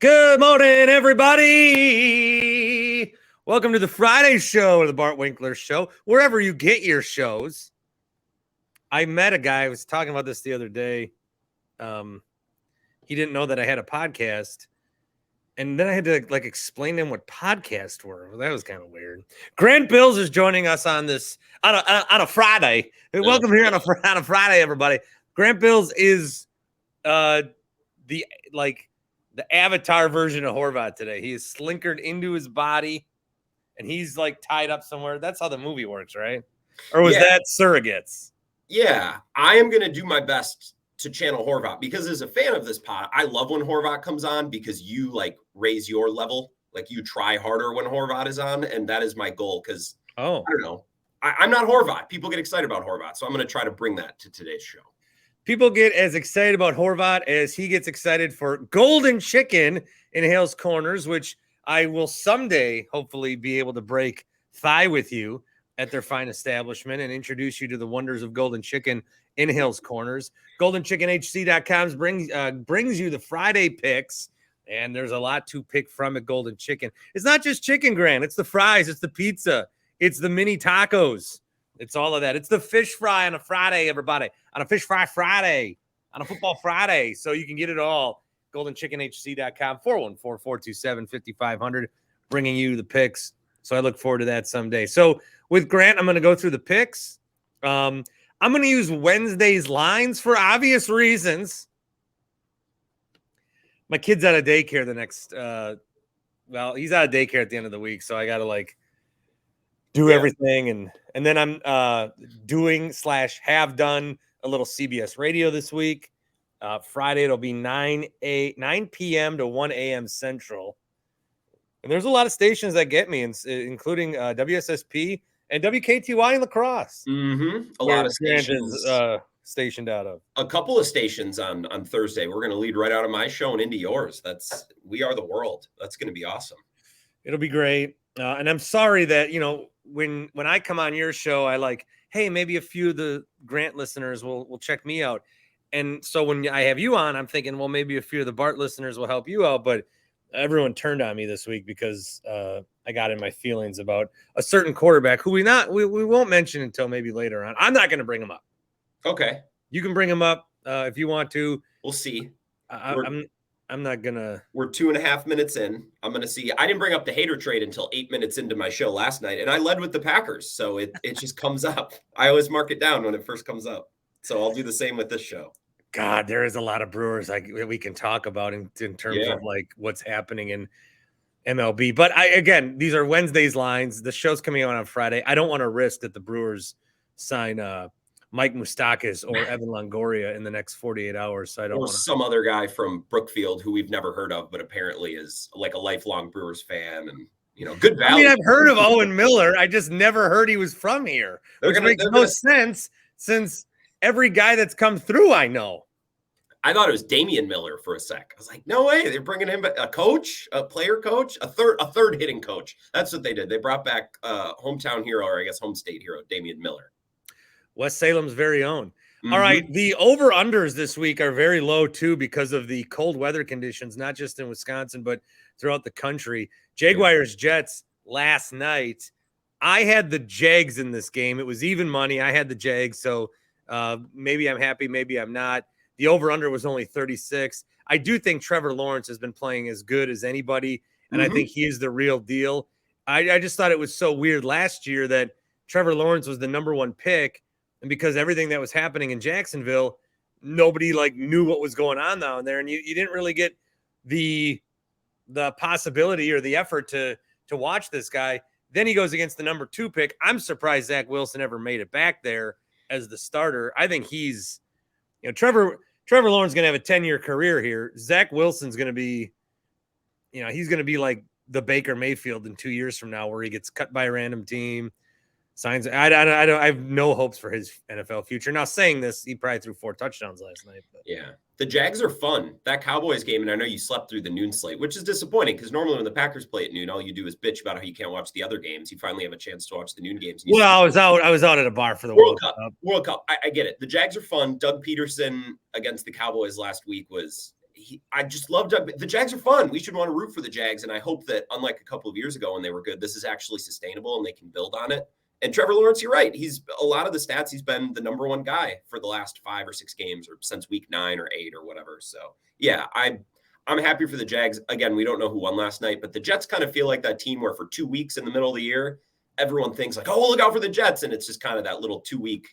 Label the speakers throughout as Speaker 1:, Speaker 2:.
Speaker 1: Good morning, everybody. Welcome to the Friday show of the Bart Winkler Show, wherever you get your shows. I met a guy, I was talking about this the other day. He didn't know that I had a podcast. And then I had to explain to him what podcasts were. Well, that was kind of weird. Grant Bilse is joining us on this on a Friday. Welcome here on a Friday, everybody. Grant Bilse is the avatar version of Horvat today. He is slinkered into his body, and he's tied up somewhere. That's how the movie works, right? Or was that Surrogates?
Speaker 2: Yeah, I am going to do my best to channel Horvat because as a fan of this pod, I love when Horvat comes on because you raise your level. You try harder when Horvat is on, and that is my goal because, I don't know, I'm not Horvat. People get excited about Horvat, so I'm going to try to bring that to today's show.
Speaker 1: People get as excited about Horvat as he gets excited for Golden Chicken in Hales Corners, which I will someday hopefully be able to break thigh with you at their fine establishment and introduce you to the wonders of Golden Chicken in Hales Corners. GoldenChickenHC.com brings you the Friday picks, and there's a lot to pick from at Golden Chicken. It's not just chicken, Grant. It's the fries. It's the pizza. It's the mini tacos. It's all of that. It's the fish fry on a Friday, everybody. On a fish fry Friday, on a football Friday. So you can get it all. GoldenChickenHC.com, 414-427-5500, bringing you the picks. So I look forward to that someday. So with Grant, I'm going to go through the picks. I'm going to use Wednesday's lines for obvious reasons. My kid's out of daycare the next, he's out of daycare at the end of the week. So I got to do everything. And then I'm doing/have done a little CBS radio this week. Friday, it'll be 9 p.m. to 1 a.m. Central. And there's a lot of stations that get me, including WSSP and WKTY in La Crosse.
Speaker 2: Mm-hmm. A lot of stations
Speaker 1: stationed out of.
Speaker 2: A couple of stations on Thursday. We're going to lead right out of my show and into yours. We are the world. That's going to be awesome.
Speaker 1: It'll be great. And I'm sorry that, when I come on your show, I hey, maybe a few of the Grant listeners will check me out. And so when I have you on, I'm thinking, well, maybe a few of the Bart listeners will help you out. But everyone turned on me this week because I got in my feelings about a certain quarterback who we won't mention until maybe later on. I'm not going to bring him up.
Speaker 2: Okay.
Speaker 1: You can bring him up if you want to.
Speaker 2: We'll see.
Speaker 1: I'm not going to.
Speaker 2: We're 2.5 minutes in. I'm going to see. I didn't bring up the hater trade until 8 minutes into my show last night, and I led with the Packers. So it just comes up. I always mark it down when it first comes up. So I'll do the same with this show.
Speaker 1: God, there is a lot of Brewers we can talk about in terms of what's happening in MLB. But these are Wednesday's lines. The show's coming out on Friday. I don't want to risk that the Brewers sign Mike Moustakas or Evan Longoria in the next 48 hours. So I don't want
Speaker 2: some other guy from Brookfield who we've never heard of, but apparently is a lifelong Brewers fan and good value.
Speaker 1: I mean, I've heard of Owen Miller. I just never heard he was from here, which makes no sense since every guy that's come through I know.
Speaker 2: I thought it was Damian Miller for a sec. I was like, no way. They're bringing him a coach, a player coach, a third hitting coach. That's what they did. They brought back hometown hero, or I guess home state hero, Damian Miller.
Speaker 1: West Salem's very own. Mm-hmm. All right. The over-unders this week are very low, too, because of the cold weather conditions, not just in Wisconsin, but throughout the country. Jaguars-Jets last night. I had the Jags in this game. It was even money. I had the Jags, so maybe I'm happy, maybe I'm not. The over-under was only 36. I do think Trevor Lawrence has been playing as good as anybody, and I think he is the real deal. I just thought it was so weird last year that Trevor Lawrence was the number one pick, and because everything that was happening in Jacksonville, nobody knew what was going on down there, and you didn't really get the possibility or the effort to watch this guy. Then he goes against the number 2 pick. I'm surprised Zach Wilson ever made it back there as the starter. I think he's, Trevor Lawrence is going to have a 10-year career here. Zach Wilson's going to be, he's going to be like the Baker Mayfield in 2 years from now, where he gets cut by a random team. Signs. I have no hopes for his NFL future. Now, saying this, he probably threw 4 touchdowns last night. But.
Speaker 2: Yeah, the Jags are fun. That Cowboys game, and I know you slept through the noon slate, which is disappointing because normally when the Packers play at noon, all you do is bitch about how you can't watch the other games. You finally have a chance to watch the noon games.
Speaker 1: Well, I was out at a bar for the World Cup.
Speaker 2: World Cup. I get it. The Jags are fun. Doug Peterson against the Cowboys last week I just loved the Jags are fun. We should want to root for the Jags. And I hope that, unlike a couple of years ago when they were good, this is actually sustainable and they can build on it. And Trevor Lawrence, you're right. He's a lot of the stats. He's been the number one guy for the last 5 or 6 games, or since week 9 or 8 or whatever. So yeah, I'm happy for the Jags. Again, we don't know who won last night, but the Jets kind of feel like that team where for 2 weeks in the middle of the year, everyone thinks like, oh, look out for the Jets. And it's just kind of that little 2-week.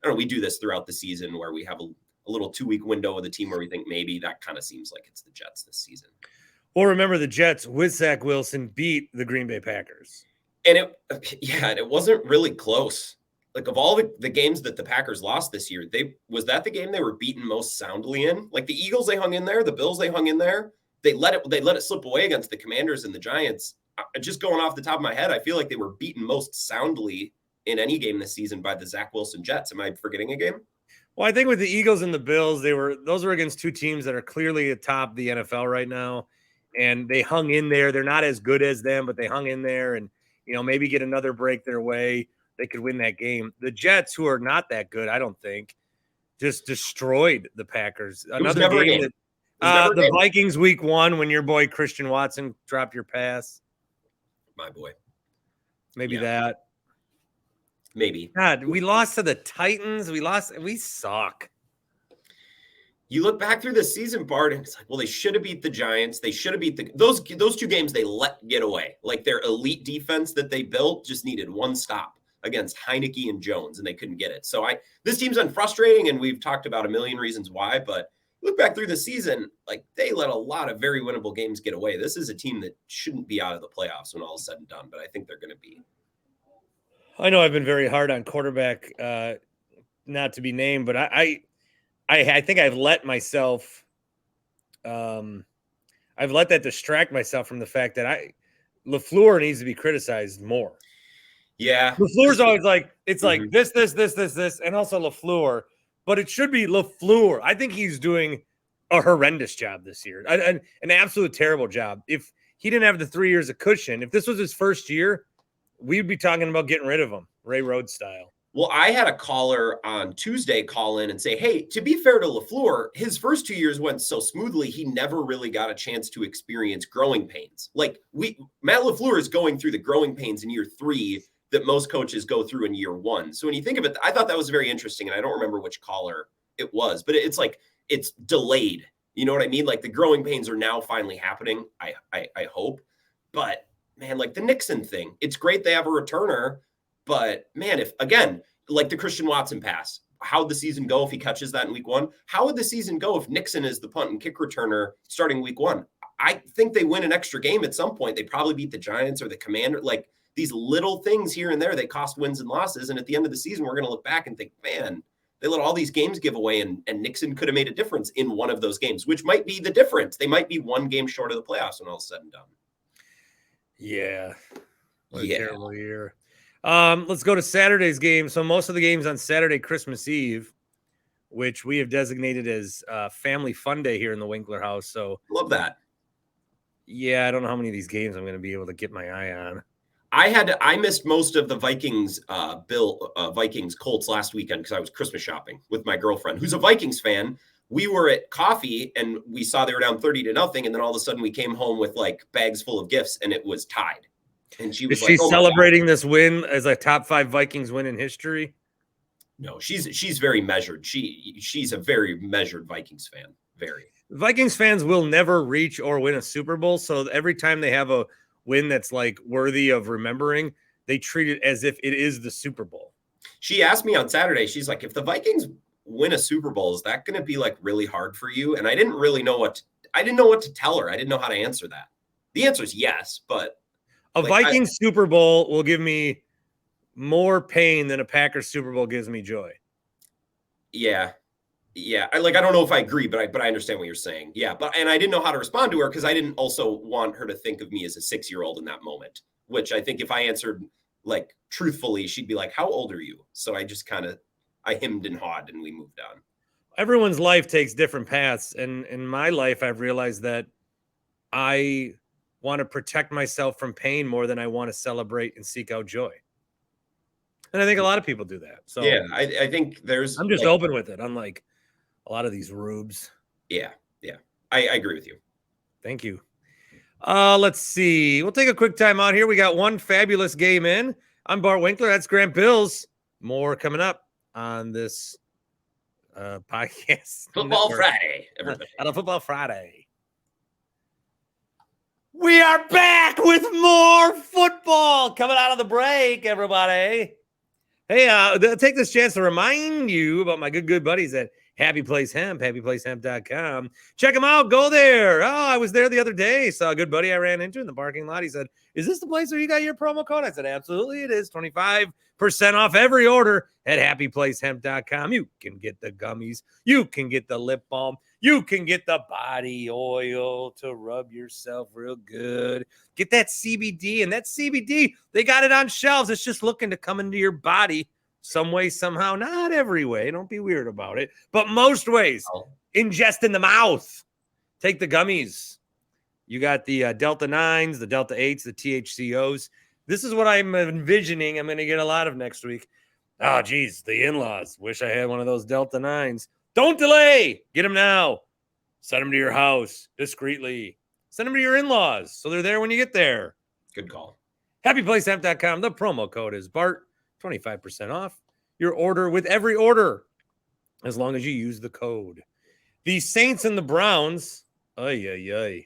Speaker 2: I don't know. We do this throughout the season where we have a little 2-week window with a team where we think maybe that kind of seems like it's the Jets this season.
Speaker 1: Well, remember the Jets with Zach Wilson beat the Green Bay Packers.
Speaker 2: And it wasn't really close. Like of all the games that the Packers lost this year, was that the game they were beaten most soundly in? Like the Eagles, they hung in there. The Bills, they hung in there. They let it slip away against the Commanders and the Giants. Just going off the top of my head, I feel like they were beaten most soundly in any game this season by the Zach Wilson Jets. Am I forgetting a game?
Speaker 1: Well, I think with the Eagles and the Bills, those were against 2 teams that are clearly atop the NFL right now, and they hung in there. They're not as good as them, but they hung in there, and maybe get another break their way. They could win that game. The Jets, who are not that good, I don't think, just destroyed the Packers. Another game. The Vikings week 1 when your boy Christian Watson dropped your pass.
Speaker 2: My boy.
Speaker 1: Maybe that.
Speaker 2: Maybe.
Speaker 1: God, we lost to the Titans. We suck.
Speaker 2: You look back through the season, Bart, and it's like, well, they should have beat the Giants. They should have beat those 2 games they let get away. Like their elite defense that they built just needed one stop against Heineke and Jones, and they couldn't get it. So this team's been frustrating, and we've talked about a million reasons why, but look back through the season, like they let a lot of very winnable games get away. This is a team that shouldn't be out of the playoffs when all is said and done, but I think they're going to be.
Speaker 1: I know I've been very hard on quarterback, not to be named, but I think I've let myself, I've let that distract myself from the fact that LaFleur needs to be criticized more.
Speaker 2: Yeah.
Speaker 1: LaFleur's always like, it's like this, and also LaFleur, but it should be LaFleur. I think he's doing a horrendous job this year, an absolute terrible job. If he didn't have the 3 years of cushion, if this was his first year, we'd be talking about getting rid of him, Ray Rhodes style.
Speaker 2: Well, I had a caller on Tuesday call in and say, hey, to be fair to LaFleur, his first 2 years went so smoothly, he never really got a chance to experience growing pains. Like Matt LaFleur is going through the growing pains in year 3 that most coaches go through in year 1. So when you think of it, I thought that was very interesting. And I don't remember which caller it was, but it's like, it's delayed. You know what I mean? Like the growing pains are now finally happening. I hope, but man, like the Nixon thing, it's great they have a returner, but man, if again, like the Christian Watson pass, how'd the season go if he catches that in week 1? How would the season go if Nixon is the punt and kick returner starting week 1? I think they win an extra game at some point. They probably beat the Giants or the Commander. Like these little things here and there, they cost wins and losses. And at the end of the season, we're going to look back and think, man, they let all these games give away, and Nixon could have made a difference in one of those games, which might be the difference. They might be 1 game short of the playoffs when all is said and done.
Speaker 1: Yeah. What a terrible year. Let's go to Saturday's game. So most of the games on Saturday, Christmas Eve, which we have designated as Family Fun Day here in the Winkler house. So
Speaker 2: love that.
Speaker 1: Yeah, I don't know how many of these games I'm going to be able to get my eye on.
Speaker 2: I missed most of the Vikings Colts last weekend because I was Christmas shopping with my girlfriend, who's a Vikings fan. We were at coffee and we saw they were down 30-0. And then all of a sudden we came home with like bags full of gifts and it was tied. And she was
Speaker 1: she's celebrating this win as a top 5 Vikings win in history.
Speaker 2: No, she's very measured. She's a very measured Vikings fan. Very.
Speaker 1: Vikings fans will never reach or win a Super Bowl. So every time they have a win that's like worthy of remembering, they treat it as if it is the Super Bowl.
Speaker 2: She asked me on Saturday, she's like, if the Vikings win a Super Bowl, is that going to be like really hard for you? And I didn't know what to tell her. I didn't know how to answer that. The answer is yes, but
Speaker 1: a Vikings Super Bowl will give me more pain than a Packers Super Bowl gives me joy.
Speaker 2: Yeah. I don't know if I agree, but I understand what you're saying. Yeah. And I didn't know how to respond to her because I didn't also want her to think of me as a 6-year-old in that moment, which I think if I answered like truthfully, she'd be like, how old are you? So I just I hemmed and hawed and we moved on.
Speaker 1: Everyone's life takes different paths. And in my life, I've realized that I want to protect myself from pain more than I want to celebrate and seek out joy. And I think a lot of people do that. So
Speaker 2: yeah, I think I'm
Speaker 1: just open with it. Unlike a lot of these rubes.
Speaker 2: Yeah. I agree with you.
Speaker 1: Thank you. Let's see. We'll take a quick time out here. We got one fabulous game in. I'm Bart Winkler. That's Grant Bilse. More coming up on this podcast.
Speaker 2: Football Friday, everybody.
Speaker 1: On a Football Friday. We are back with more football coming out of the break, everybody. Hey, take this chance to remind you about my good buddies at Happy Place Hemp, happyplacehemp.com. Check them out. Go there. Oh, I was there the other day. Saw a good buddy I ran into in the parking lot. He said, "Is this the place where you got your promo code?" I said, "Absolutely, it is. 25% off every order at happyplacehemp.com. You can get the gummies. You can get the lip balm. You can get the body oil to rub yourself real good. Get that CBD, and that CBD, they got it on shelves. It's just looking to come into your body some way, somehow. Not every way. Don't be weird about it. But most ways. Ingest in the mouth. Take the gummies. You got the Delta 9s, the Delta 8s, the THCOs. This is what I'm envisioning I'm going to get a lot of next week. Oh, geez, the in-laws. Wish I had one of those Delta 9s. Don't delay. Get them now. Send them to your house discreetly. Send them to your in-laws so they're there when you get there.
Speaker 2: Good call.
Speaker 1: Happyplacehemp.com. The promo code is BART. 25% off your order with every order as long as you use the code. The Saints and the Browns. Yuck.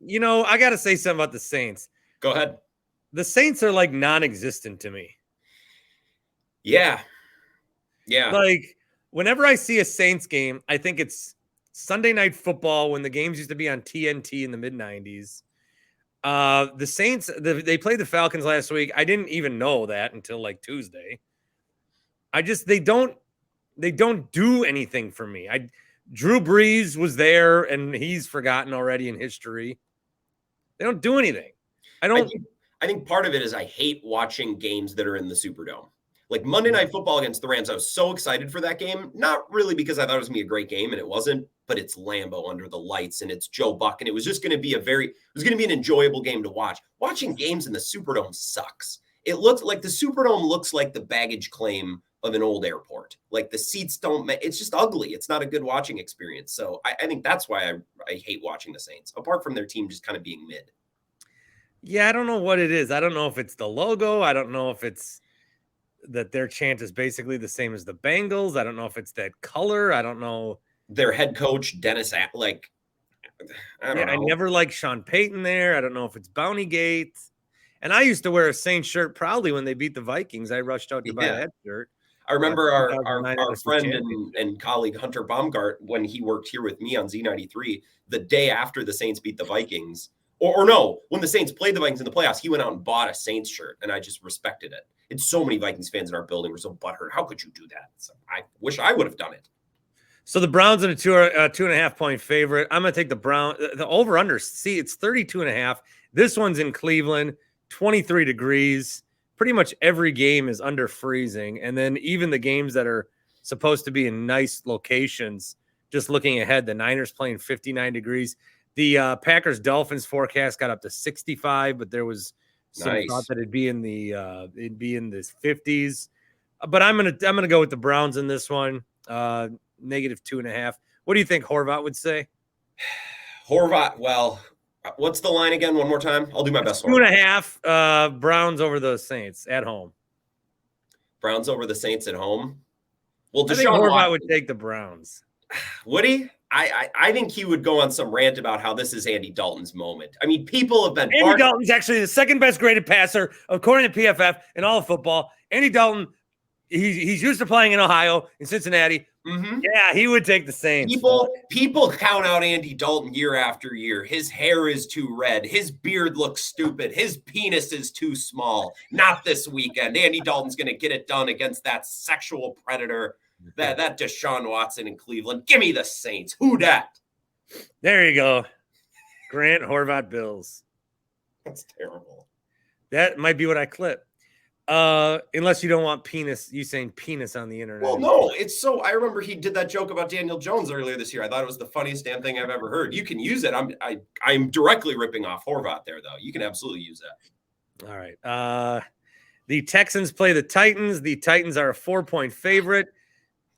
Speaker 1: You know, I got to say something about the Saints.
Speaker 2: Go ahead.
Speaker 1: The Saints are like non-existent to me.
Speaker 2: Yeah.
Speaker 1: Like whenever I see a Saints game, I think it's Sunday Night Football when the games used to be on TNT in the mid-90s. The Saints, they played the Falcons last week. I didn't even know that until like Tuesday. They don't do anything for me. Drew Brees was there and he's forgotten already in history. They don't do anything. I
Speaker 2: think part of it is I hate watching games that are in the Superdome. Like Monday Night Football against the Rams, I was so excited for that game. Not really because I thought it was going to be a great game, and it wasn't, but it's Lambeau under the lights, and it's Joe Buck, and it was just going to be an enjoyable game to watch. Watching games in the Superdome sucks. It looks like the Superdome looks like the baggage claim of an old airport. Like the seats it's just ugly. It's not a good watching experience. So I think that's why I hate watching the Saints, apart from their team just kind of being mid.
Speaker 1: Yeah, I don't know what it is. I don't know if it's the logo. I don't know if it's that their chant is basically the same as the Bengals. I don't know if it's that color. I don't know.
Speaker 2: Their head coach, Dennis, I don't know.
Speaker 1: I never liked Sean Payton there. I don't know if it's Bounty Gate. And I used to wear a Saints shirt proudly when they beat the Vikings. I rushed out to buy that shirt.
Speaker 2: I remember our friend and colleague Hunter Baumgart, when he worked here with me on Z93, the day after the Saints beat the Vikings, or no, when the Saints played the Vikings in the playoffs, he went out and bought a Saints shirt, and I just respected it. It's so many Vikings fans in our building were so butthurt. How could you do that? So I wish I would have done it.
Speaker 1: So the Browns in a 2.5 point favorite. I'm going to take the over under. See, it's 32.5. This one's in Cleveland, 23 degrees. Pretty much every game is under freezing. And then even the games that are supposed to be in nice locations, just looking ahead, the Niners playing 59 degrees. The Packers-Dolphins forecast got up to 65, but there was some thought that it'd be in the 50s. But I'm gonna go with the Browns in this one. -2.5. What do you think Horvat would say?
Speaker 2: Horvat, well, what's the line again? One more time. I'll do my best.
Speaker 1: 2.5. Browns over the Saints at home.
Speaker 2: Browns over the Saints at home. Well,
Speaker 1: I think Horvat would take the Browns.
Speaker 2: Would he? I think he would go on some rant about how this is Andy Dalton's moment. I mean, people have been.
Speaker 1: Andy Dalton's actually the second best graded passer according to PFF in all of football. Andy Dalton, he's used to playing in Ohio, in Cincinnati.
Speaker 2: Mm-hmm.
Speaker 1: Yeah, he would take the Saints.
Speaker 2: People count out Andy Dalton year after year. His hair is too red. His beard looks stupid. His penis is too small. Not this weekend. Andy Dalton's going to get it done against that sexual predator. That Deshaun Watson in Cleveland. Give me the Saints. Who dat?
Speaker 1: There you go. Grant Horvat Bilse.
Speaker 2: That's terrible.
Speaker 1: That might be what I clip. Unless you don't want penis, you saying penis on the internet.
Speaker 2: Well, no, it's so. I remember he did that joke about Daniel Jones earlier this year. I thought it was the funniest damn thing I've ever heard. You can use it. I'm directly ripping off Horvat there, though. You can absolutely use that.
Speaker 1: All right. The Texans play the Titans. The Titans are a 4-point favorite.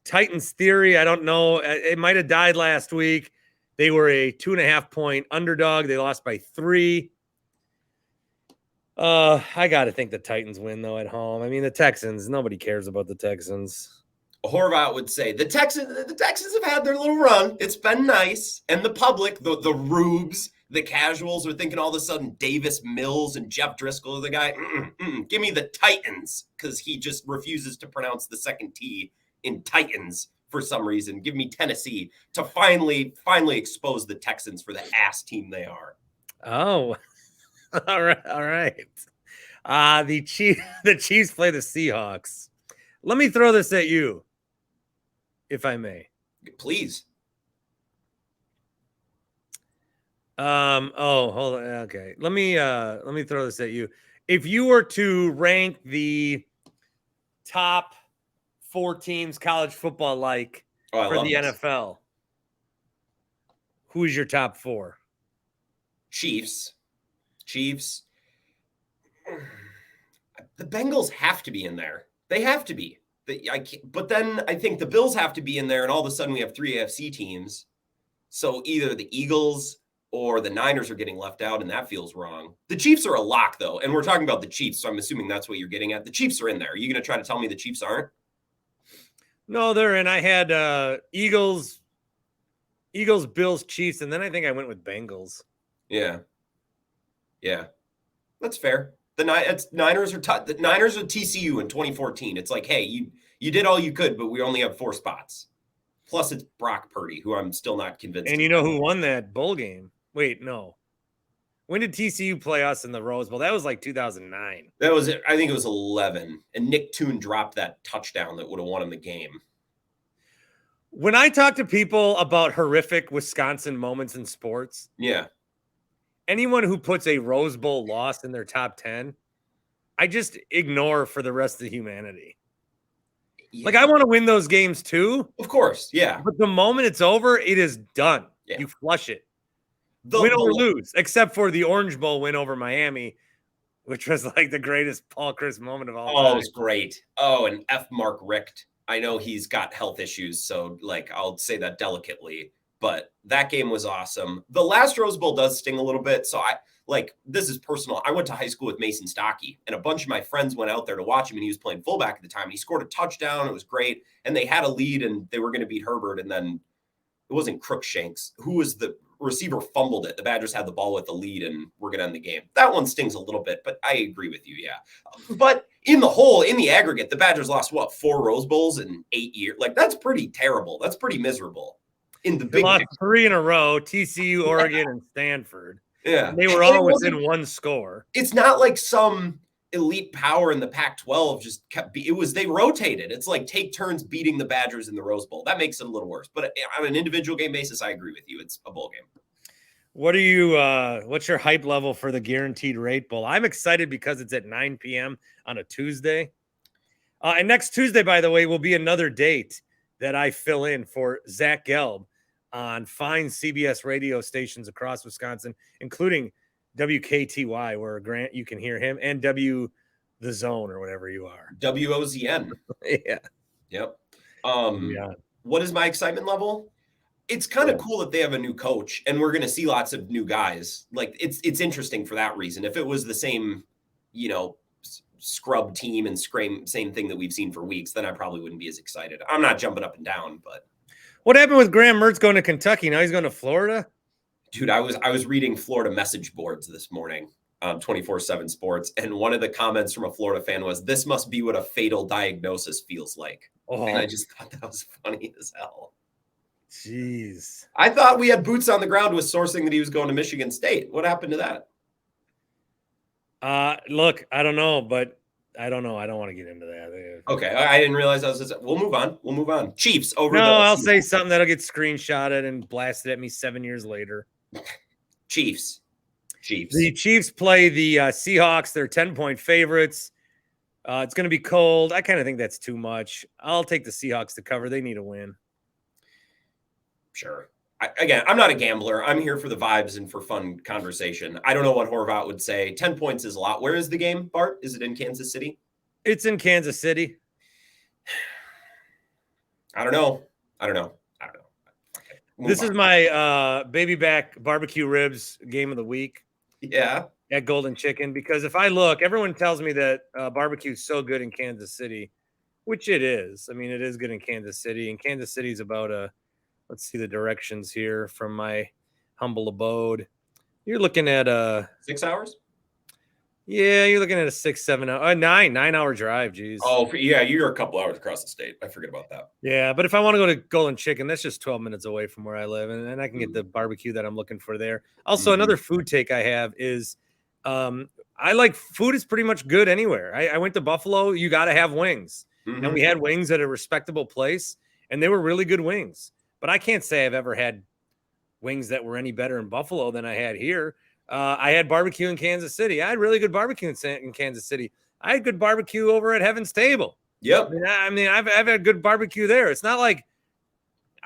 Speaker 1: Titans theory, I don't know. It might have died last week. They were a 2.5-point underdog. They lost by 3. I got to think the Titans win, though, at home. I mean, the Texans, nobody cares about the Texans.
Speaker 2: Horvat would say the Texans have had their little run. It's been nice. And the public, the rubes, the casuals are thinking all of a sudden Davis Mills and Jeff Driscoll are the guy. Give me the Titans, because he just refuses to pronounce the second T in Titans for some reason. Give me Tennessee to finally expose the Texans for the ass team they are.
Speaker 1: Oh, all right. The Chiefs play the Seahawks. Let me throw this at you, if I may.
Speaker 2: Please.
Speaker 1: Hold on. Okay. Let me throw this at you. If you were to rank the top 4 teams college football for the NFL, who's your top 4?
Speaker 2: Chiefs. The Bengals have to be in there. They have to be. But then I think the Bills have to be in there, and all of a sudden we have 3 AFC teams. So either the Eagles or the Niners are getting left out, and that feels wrong. The Chiefs are a lock, though, and we're talking about the Chiefs, so I'm assuming that's what you're getting at. The Chiefs are in there. Are you going to try to tell me the Chiefs aren't?
Speaker 1: No, they're in. I had Eagles, Bills, Chiefs, and then I think I went with Bengals.
Speaker 2: Yeah, that's fair. The Niners are TCU in 2014. It's like, hey, you did all you could, but we only have 4 spots. Plus, it's Brock Purdy, who I'm still not convinced.
Speaker 1: And you know who won that bowl game? Wait, no. When did TCU play us in the Rose Bowl? That was like 2009.
Speaker 2: That was it. I think it was 11. And Nick Toon dropped that touchdown that would have won him the game.
Speaker 1: When I talk to people about horrific Wisconsin moments in sports,
Speaker 2: yeah,
Speaker 1: anyone who puts a Rose Bowl loss in their top 10, I just ignore for the rest of humanity. Yeah. Like, I want to win those games too.
Speaker 2: Of course, yeah.
Speaker 1: But the moment it's over, it is done. Yeah. You flush it. Win or lose, except for the Orange Bowl win over Miami, which was like the greatest Paul Chryst moment of all time.
Speaker 2: Oh, it was great. Oh, and F. Mark Richt. I know he's got health issues, so like I'll say that delicately. But that game was awesome. The last Rose Bowl does sting a little bit. So this is personal. I went to high school with Mason Stockey, and a bunch of my friends went out there to watch him, and he was playing fullback at the time. And he scored a touchdown. It was great. And they had a lead, and they were going to beat Herbert. And then it wasn't Crookshanks. Who was the receiver fumbled it. The Badgers had the ball with the lead, and we're going to end the game. That one stings a little bit, but I agree with you. Yeah. But in the aggregate, the Badgers lost 4 Rose Bowls in 8 years. Like, that's pretty terrible. That's pretty miserable. In the big
Speaker 1: lost 3 in a row, TCU, Oregon, and Stanford.
Speaker 2: Yeah.
Speaker 1: And they were all within 1 score.
Speaker 2: It's not like some elite power in the Pac-12 just they rotated. It's like take turns beating the Badgers in the Rose Bowl. That makes it a little worse. But on an individual game basis, I agree with you. It's a bowl game.
Speaker 1: What's your hype level for the Guaranteed Rate Bowl? I'm excited because it's at 9 p.m. on a Tuesday. And next Tuesday, by the way, will be another date that I fill in for Zach Gelb on fine CBS radio stations across Wisconsin, including WKTY, where Grant, you can hear him, and The Zone, or whatever you are.
Speaker 2: WOZN.
Speaker 1: Yeah.
Speaker 2: Yep. What is my excitement level? It's kind of cool that they have a new coach, and we're going to see lots of new guys. Like, it's interesting for that reason. If it was the same, scrub team and same thing that we've seen for weeks, then I probably wouldn't be as excited. I'm not jumping up and down, but
Speaker 1: what happened with Graham Mertz going to Kentucky? Now he's going to Florida?
Speaker 2: Dude, I was reading Florida message boards this morning on 24/7 Sports, and one of the comments from a Florida fan was, "This must be what a fatal diagnosis feels like." Oh. And I just thought that was funny as hell.
Speaker 1: Jeez.
Speaker 2: I thought we had boots on the ground with sourcing that he was going to Michigan State. What happened to that?
Speaker 1: Look, I don't know, but I don't know. I don't want to get into that.
Speaker 2: Okay, I didn't realize we'll move on. Chiefs over.
Speaker 1: No, I'll say something that'll get screenshotted and blasted at me 7 years later.
Speaker 2: Chiefs.
Speaker 1: The Chiefs play the Seahawks. They're 10-point favorites. It's going to be cold. I kind of think that's too much. I'll take the Seahawks to cover. They need a win.
Speaker 2: Sure. I'm not a gambler. I'm here for the vibes and for fun conversation. I don't know what Horvat would say. 10 points is a lot. Where is the game, Bart? Is it in Kansas City?
Speaker 1: It's in Kansas City.
Speaker 2: I don't know. Okay.
Speaker 1: This is my baby back barbecue ribs game of the week.
Speaker 2: Yeah.
Speaker 1: At Golden Chicken, because if I look, everyone tells me that barbecue is so good in Kansas City, which it is. I mean, it is good in Kansas City, and Kansas City is about let's see the directions here from my humble abode. You're looking at
Speaker 2: 6 hours.
Speaker 1: Yeah, you're looking at a 6-7 hour, 9-hour drive. Geez.
Speaker 2: Oh, yeah, you're a couple hours across the state. I forget about that.
Speaker 1: Yeah, but if I want to go to Golden Chicken, that's just 12 minutes away from where I live, and I can get the barbecue that I'm looking for there. Also, another food take I have is I like food is pretty much good anywhere. I went to Buffalo. You got to have wings. And we had wings at a respectable place, and they were really good wings. But I can't say I've ever had wings that were any better in Buffalo than I had here. I had barbecue in Kansas City. I had really good barbecue in Kansas City. I had good barbecue over at Heaven's Table.
Speaker 2: Yep.
Speaker 1: I mean, I've had good barbecue there. It's not like,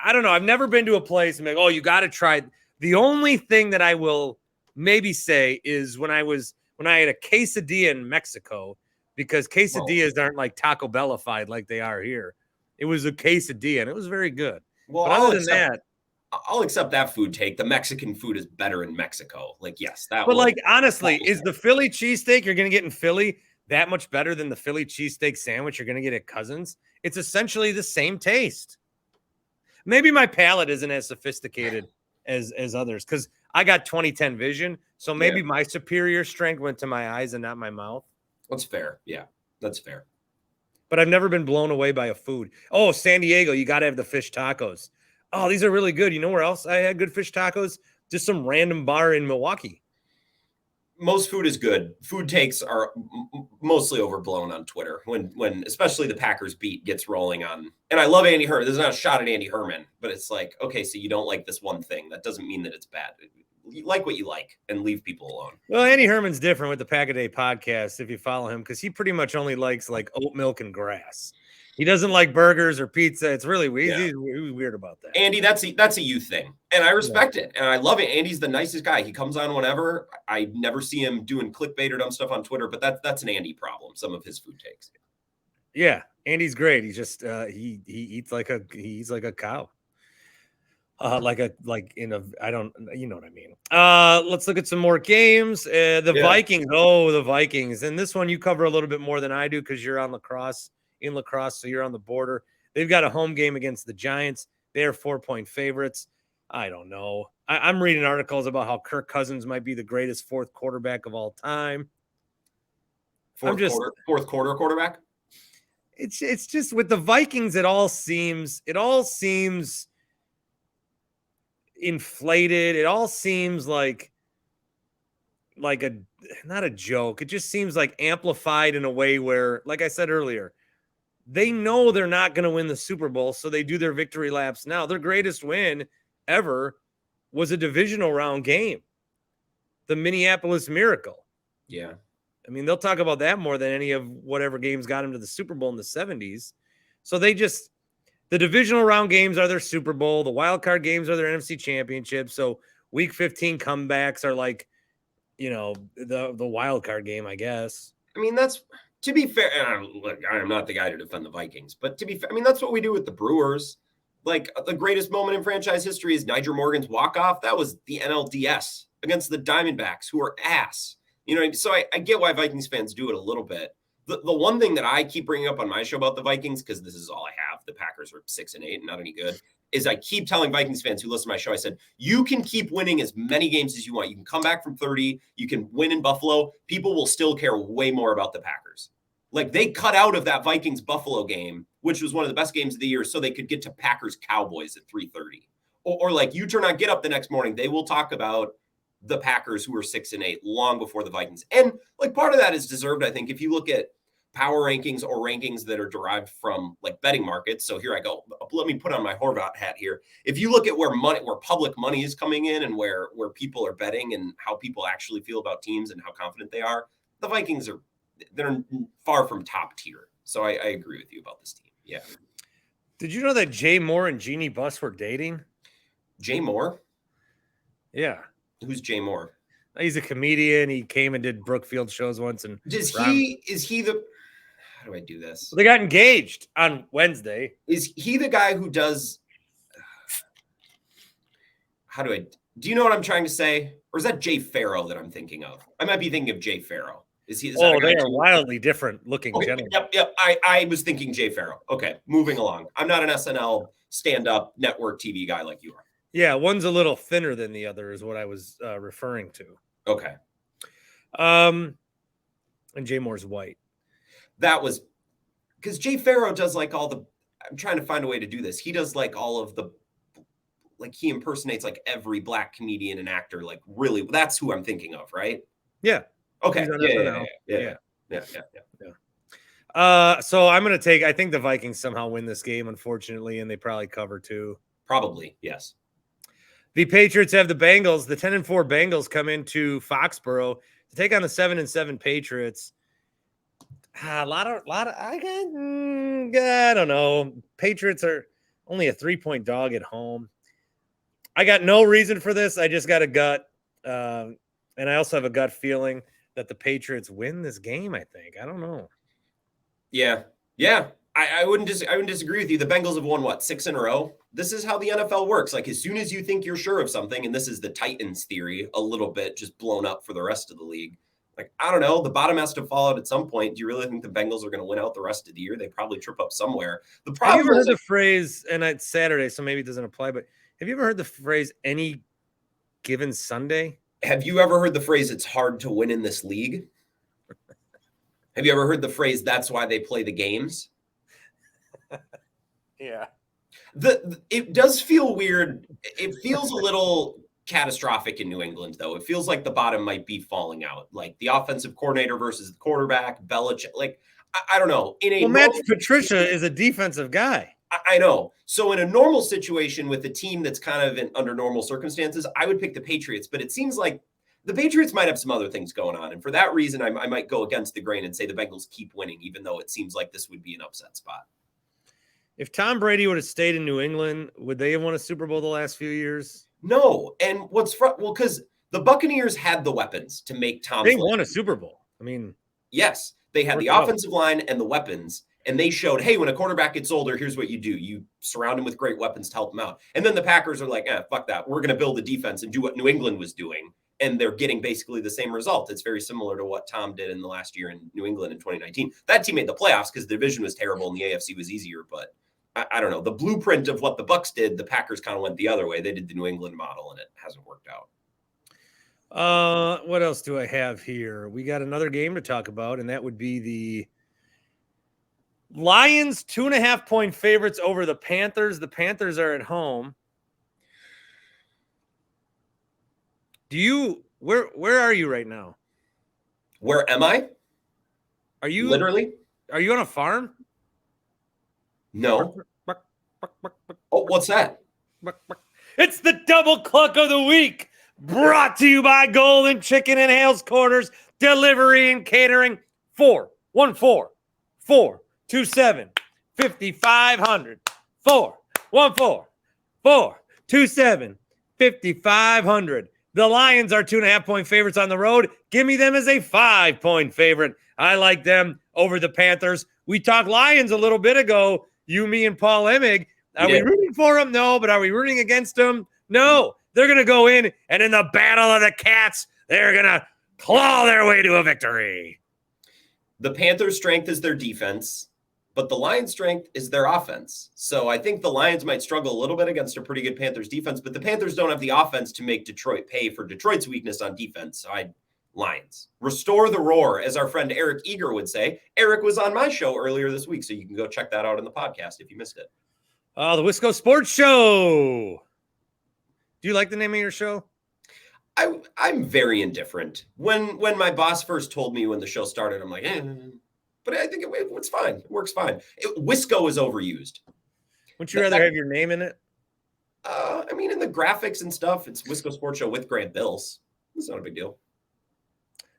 Speaker 1: I don't know. I've never been to a place and like, oh, you got to try. The only thing that I will maybe say is when I had a quesadilla in Mexico, because quesadillas aren't like Taco Bell-ified like they are here. It was a quesadilla and it was very good.
Speaker 2: Well,
Speaker 1: but other than that,
Speaker 2: I'll accept that food take. The Mexican food is better in Mexico. Like, yes, that.
Speaker 1: But like, honestly, is the Philly cheesesteak you're going to get in Philly that much better than the Philly cheesesteak sandwich you're going to get at Cousins? It's essentially the same taste. Maybe my palate isn't as sophisticated as others because I got 20/10 vision. So maybe my superior strength went to my eyes and not my mouth.
Speaker 2: That's fair. Yeah, that's fair.
Speaker 1: But I've never been blown away by a food. Oh, San Diego, you got to have the fish tacos. Oh, these are really good. You know where else I had good fish tacos? Just some random bar in Milwaukee.
Speaker 2: Most food is good. Food takes are mostly overblown on Twitter when especially the Packers beat gets rolling on. And I love Andy Herman. This is not a shot at Andy Herman, but it's like, okay, so you don't like this one thing. That doesn't mean that it's bad. You like what you like and leave people alone.
Speaker 1: Well, Andy Herman's different with the Pack a Day podcast if you follow him, because he pretty much only likes like oat milk and grass. He doesn't like burgers or pizza. It's really weird. He's weird about that.
Speaker 2: Andy, that's a you thing. And I respect it. And I love it. Andy's the nicest guy. He comes on whenever. I never see him doing clickbait or dumb stuff on Twitter, but that's an Andy problem, some of his food takes.
Speaker 1: Yeah, Andy's great. He's just he eats like a cow. I don't, you know what I mean. Let's look at some more games. The Vikings. Oh, the Vikings. And this one you cover a little bit more than I do because you're on lacrosse. In lacrosse, so you're on the border. They've got a home game against the Giants. They are 4-point favorites. I don't know. I'm reading articles about how Kirk Cousins might be the greatest fourth quarterback of all time.
Speaker 2: Fourth quarter quarterback.
Speaker 1: It's just with the Vikings, it all seems inflated. It all seems like not a joke. It just seems like amplified in a way where, like I said earlier, they know they're not going to win the Super Bowl, so they do their victory laps now. Their greatest win ever was a divisional round game, the Minneapolis Miracle.
Speaker 2: Yeah.
Speaker 1: I mean, they'll talk about that more than any of whatever games got them to the Super Bowl in the 70s. So the divisional round games are their Super Bowl. The wild card games are their NFC Championship. So Week 15 comebacks are like, the wild card game, I guess.
Speaker 2: I mean, that's... To be fair, and look, I am not the guy to defend the Vikings, but to be fair, I mean, that's what we do with the Brewers. Like, the greatest moment in franchise history is Niger Morgan's walk-off. That was the NLDS against the Diamondbacks, who are ass. So I get why Vikings fans do it a little bit. The one thing that I keep bringing up on my show about the Vikings, because this is all I have, the Packers are 6-8 and not any good, is I keep telling Vikings fans who listen to my show, I said, you can keep winning as many games as you want. You can come back from 30. You can win in Buffalo. People will still care way more about the Packers. Like, they cut out of that Vikings-Buffalo game, which was one of the best games of the year, so they could get to Packers-Cowboys at 3:30. Or like, you turn on Get Up the next morning, they will talk about the Packers, who were 6-8, long before the Vikings. And, like, part of that is deserved, I think, if you look at power rankings or rankings that are derived from, like, betting markets. So here I go. Let me put on my Horvat hat here. If you look at where public money is coming in and where people are betting and how people actually feel about teams and how confident they are, the Vikings they're far from top tier. So I agree with you about this team. Yeah.
Speaker 1: Did you know that Jay Moore and Jeannie Buss were dating?
Speaker 2: Jay Moore?
Speaker 1: Yeah.
Speaker 2: Who's Jay Moore?
Speaker 1: He's a comedian. He came and did Brookfield shows once. And
Speaker 2: how do I do this?
Speaker 1: They got engaged on Wednesday.
Speaker 2: Is he the guy who does do you know what I'm trying to say? Or is that Jay Farrow that I'm thinking of? I might be thinking of Jay Farrow. Is that a guy
Speaker 1: they are wildly different looking gentlemen.
Speaker 2: Yep. I was thinking Jay Farrow. Okay, moving along. I'm not an SNL stand-up network TV guy like you are.
Speaker 1: Yeah, one's a little thinner than the other is what I was referring to.
Speaker 2: Okay.
Speaker 1: And Jay Moore's white.
Speaker 2: That was because Jay Farrow does like all the, I'm trying to find a way to do this. He does like all of the, like he impersonates like every black comedian and actor. Like really, that's who I'm thinking of, right?
Speaker 1: Yeah.
Speaker 2: Okay. Yeah.
Speaker 1: So I'm going to take, I think the Vikings somehow win this game, unfortunately, and they probably cover too.
Speaker 2: Probably, yes.
Speaker 1: The Patriots have the Bengals. The 10-4 Bengals come into Foxborough to take on the 7-7 Patriots. I don't know. Patriots are only a 3-point dog at home. I got no reason for this. I just got a gut. And I also have a gut feeling that the Patriots win this game, I think. I don't know.
Speaker 2: Yeah. I wouldn't disagree with you. The Bengals have won, what, 6 in a row? This is how the NFL works. Like, as soon as you think you're sure of something, and this is the Titans theory a little bit just blown up for the rest of the league. Like, I don't know. The bottom has to fall out at some point. Do you really think the Bengals are going to win out the rest of the year? They probably trip up somewhere. The problem
Speaker 1: have you ever heard the phrase, and it's Saturday, so maybe it doesn't apply, but have you ever heard the phrase any given Sunday?
Speaker 2: Have you ever heard the phrase, it's hard to win in this league? Have you ever heard the phrase, that's why they play the games?
Speaker 1: Yeah.
Speaker 2: It does feel weird. It feels a little catastrophic in New England, though. It feels like the bottom might be falling out. Like the offensive coordinator versus the quarterback, Belichick. Like, I don't know.
Speaker 1: Matt Patricia is a defensive guy.
Speaker 2: I know. So in a normal situation with a team that's kind of under normal circumstances, I would pick the Patriots. But it seems like the Patriots might have some other things going on. And for that reason, I might go against the grain and say the Bengals keep winning, even though it seems like this would be an upset spot.
Speaker 1: If Tom Brady would have stayed in New England, would they have won a Super Bowl the last few years?
Speaker 2: No. And because the Buccaneers had the weapons to make Tom.
Speaker 1: They won a Super Bowl. I mean,
Speaker 2: yes, they had the offensive line and the weapons. And they showed, hey, when a quarterback gets older, here's what you do. You surround him with great weapons to help him out. And then the Packers are like, fuck that. We're going to build a defense and do what New England was doing. And they're getting basically the same result. It's very similar to what Tom did in the last year in New England in 2019. That team made the playoffs because the division was terrible and the AFC was easier. But I don't know. The blueprint of what the Bucs did, the Packers kind of went the other way. They did the New England model, and it hasn't worked out.
Speaker 1: What else do I have here? We got another game to talk about, and that would be the Lions 2.5-point favorites over the Panthers. The Panthers are at home. Where are you right now?
Speaker 2: Where am I?
Speaker 1: Are you
Speaker 2: literally?
Speaker 1: Are you on a farm?
Speaker 2: No. Oh, what's that?
Speaker 1: It's the double cluck of the week, brought to you by Golden Chicken and Hales Corners Delivery and Catering. 414-427-5500. 414-427-5500. The Lions are 2.5-point favorites on the road. Give me them as a 5-point favorite. I like them over the Panthers. We talked Lions a little bit ago. You, me, and Paul Emig. Are we rooting for them? No. But are we rooting against them? No. They're going to go in, and in the battle of the cats, they're going to claw their way to a victory.
Speaker 2: The Panthers' strength is their defense, but the Lions' strength is their offense. So I think the Lions might struggle a little bit against a pretty good Panthers defense, but the Panthers don't have the offense to make Detroit pay for Detroit's weakness on defense. So Lions. Restore the roar, as our friend Eric Eager would say. Eric was on my show earlier this week, so you can go check that out in the podcast if you missed it.
Speaker 1: The Wisco Sports Show. Do you like the name of your show?
Speaker 2: I'm very indifferent. When my boss first told me when the show started, I'm like, but I think it's fine. It works fine. Wisco is overused.
Speaker 1: Would you rather have your name in it?
Speaker 2: I mean, in the graphics and stuff, it's Wisco Sports Show with Grant Bilse. It's not a big deal.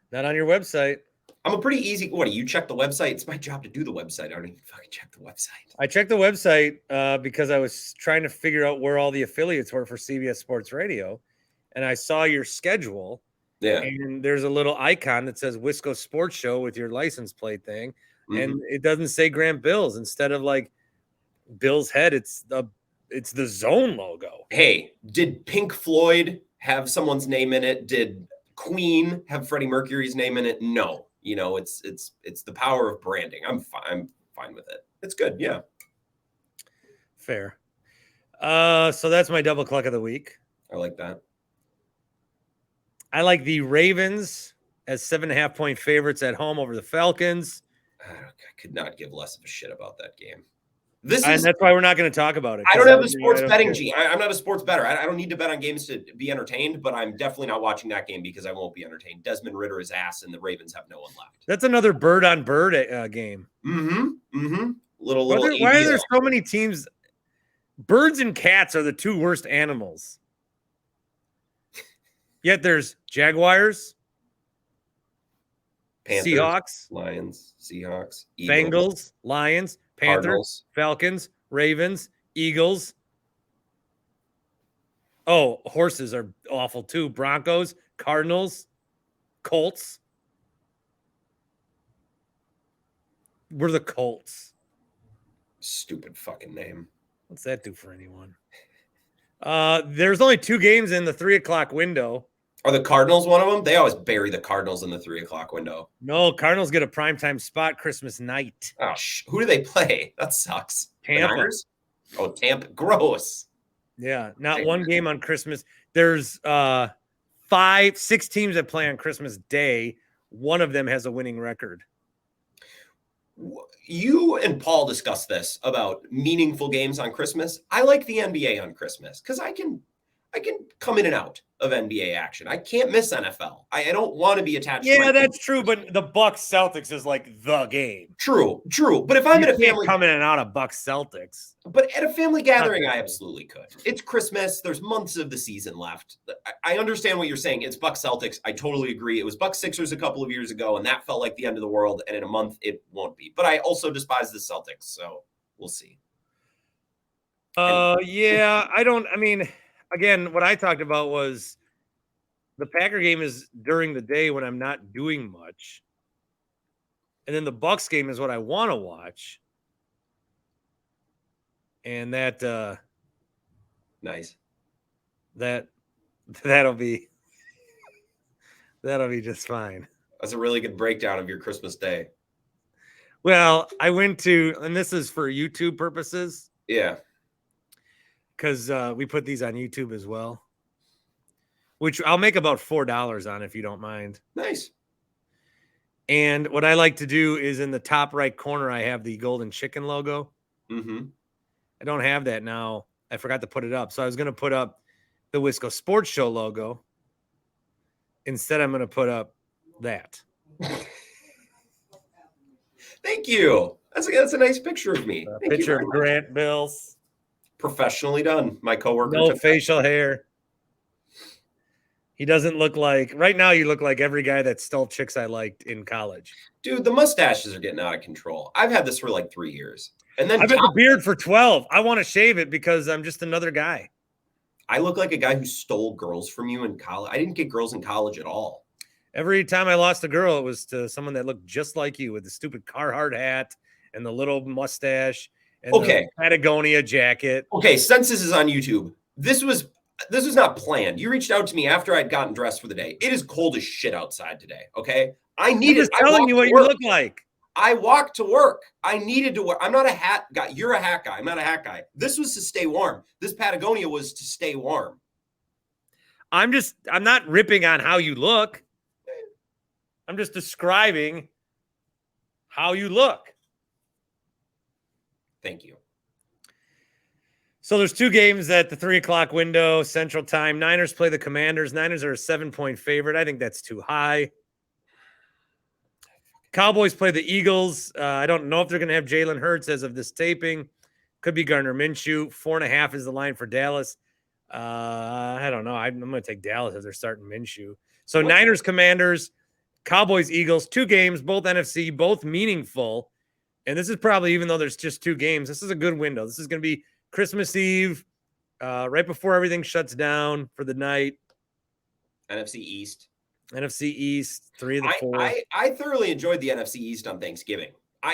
Speaker 1: Not on your website.
Speaker 2: I'm a pretty easy. What do you check the website? It's my job to do the website. I don't even fucking check the website.
Speaker 1: I checked the website because I was trying to figure out where all the affiliates were for CBS Sports Radio, and I saw your schedule.
Speaker 2: Yeah.
Speaker 1: And there's a little icon that says Wisco Sports Show with your license plate thing, and it doesn't say Grant Bilse. Instead of like Bill's head, it's the it's the Zone logo.
Speaker 2: Hey, did Pink Floyd have someone's name in it? Did Queen have Freddie Mercury's name in it? No. You know, it's the power of branding. I'm fine with it. It's good. Yeah.
Speaker 1: Fair. So that's my double cluck of the week.
Speaker 2: I like that.
Speaker 1: I like the Ravens as 7.5-point favorites at home over the Falcons.
Speaker 2: I could not give less of a shit about that game.
Speaker 1: And that's why we're not going to talk about it.
Speaker 2: I don't have the sports betting gene. I'm not a sports bettor. I don't need to bet on games to be entertained, but I'm definitely not watching that game because I won't be entertained. Desmond Ritter is ass, and the Ravens have no one left.
Speaker 1: That's another bird on bird game.
Speaker 2: Little.
Speaker 1: Why are there so many teams? Birds and cats are the two worst animals. Yet there's Jaguars,
Speaker 2: Panthers,
Speaker 1: Seahawks,
Speaker 2: Lions, Seahawks,
Speaker 1: Bengals, Lions, Panthers,
Speaker 2: Cardinals,
Speaker 1: Falcons, Ravens, Eagles. Oh, horses are awful too. Broncos, Cardinals, Colts. We're the Colts.
Speaker 2: Stupid fucking name.
Speaker 1: What's that do for anyone? There's only 2 games in the 3 o'clock window.
Speaker 2: Are the Cardinals one of them? They always bury the Cardinals in the 3 o'clock window.
Speaker 1: No, Cardinals get a primetime spot Christmas night.
Speaker 2: Oh, who do they play? That sucks.
Speaker 1: Tampa.
Speaker 2: Oh, Tampa. Gross.
Speaker 1: Yeah, not one game on Christmas. There's 6 teams that play on Christmas Day. One of them has a winning record.
Speaker 2: You and Paul discussed this about meaningful games on Christmas. I like the NBA on Christmas because I can come in and out of NBA action. I can't miss NFL. I don't want to be attached.
Speaker 1: Yeah, that's true. But the Bucks Celtics is like the game.
Speaker 2: True. But if I'm at a family,
Speaker 1: coming in and out of Bucks Celtics.
Speaker 2: But at a family gathering, I absolutely could. It's Christmas. There's months of the season left. I understand what you're saying. It's Bucks Celtics. I totally agree. It was Bucks Sixers a couple of years ago, and that felt like the end of the world. And in a month, it won't be. But I also despise the Celtics, so we'll see.
Speaker 1: Yeah, again, what I talked about was the Packer game is during the day when I'm not doing much. And then the Bucks game is what I want to watch. And that
Speaker 2: nice.
Speaker 1: That'll be just fine.
Speaker 2: That's a really good breakdown of your Christmas day.
Speaker 1: Well, I went to, and this is for YouTube purposes.
Speaker 2: Yeah.
Speaker 1: Because we put these on YouTube as well, which I'll make about $4 on if you don't mind.
Speaker 2: Nice.
Speaker 1: And what I like to do is in the top right corner, I have the golden chicken logo.
Speaker 2: Mm-hmm.
Speaker 1: I don't have that now. I forgot to put it up. So I was going to put up the Wisco Sports Show logo. Instead, I'm going to put up that.
Speaker 2: Thank you. That's a nice picture of me.
Speaker 1: Picture of Grant Bilse.
Speaker 2: Professionally done. My coworker.
Speaker 1: No facial hair. He doesn't look like, right now you look like every guy that stole chicks I liked in college.
Speaker 2: Dude, the mustaches are getting out of control. I've had this for like 3 years. And then
Speaker 1: I've had the beard for 12. I want to shave it because I'm just another guy.
Speaker 2: I look like a guy who stole girls from you in college. I didn't get girls in college at all.
Speaker 1: Every time I lost a girl, it was to someone that looked just like you with the stupid Carhartt hat and the little mustache and the Patagonia jacket.
Speaker 2: Okay, since this is on YouTube, this was not planned. You reached out to me after I'd gotten dressed for the day. It is cold as shit outside today, okay? I'm just
Speaker 1: telling you what you look like.
Speaker 2: I walked to work. I needed to work. I'm not a hat guy. You're a hat guy. I'm not a hat guy. This was to stay warm. This Patagonia was to stay warm.
Speaker 1: I'm not ripping on how you look. I'm just describing how you look.
Speaker 2: Thank you.
Speaker 1: So there's 2 games at the 3 o'clock window, Central Time. Niners play the Commanders. Niners are a 7-point favorite. I think that's too high. Cowboys play the Eagles. I don't know if they're going to have Jalen Hurts as of this taping. Could be Gardner Minshew. 4.5 is the line for Dallas. I don't know. I'm going to take Dallas as they're starting Minshew. So Niners, Commanders, Cowboys, Eagles, 2 games, both NFC, both meaningful. And this is probably, even though there's just 2 games, this is a good window. This is going to be Christmas Eve, right before everything shuts down for the night.
Speaker 2: NFC East,
Speaker 1: 3 of the 4.
Speaker 2: I thoroughly enjoyed the NFC East on Thanksgiving.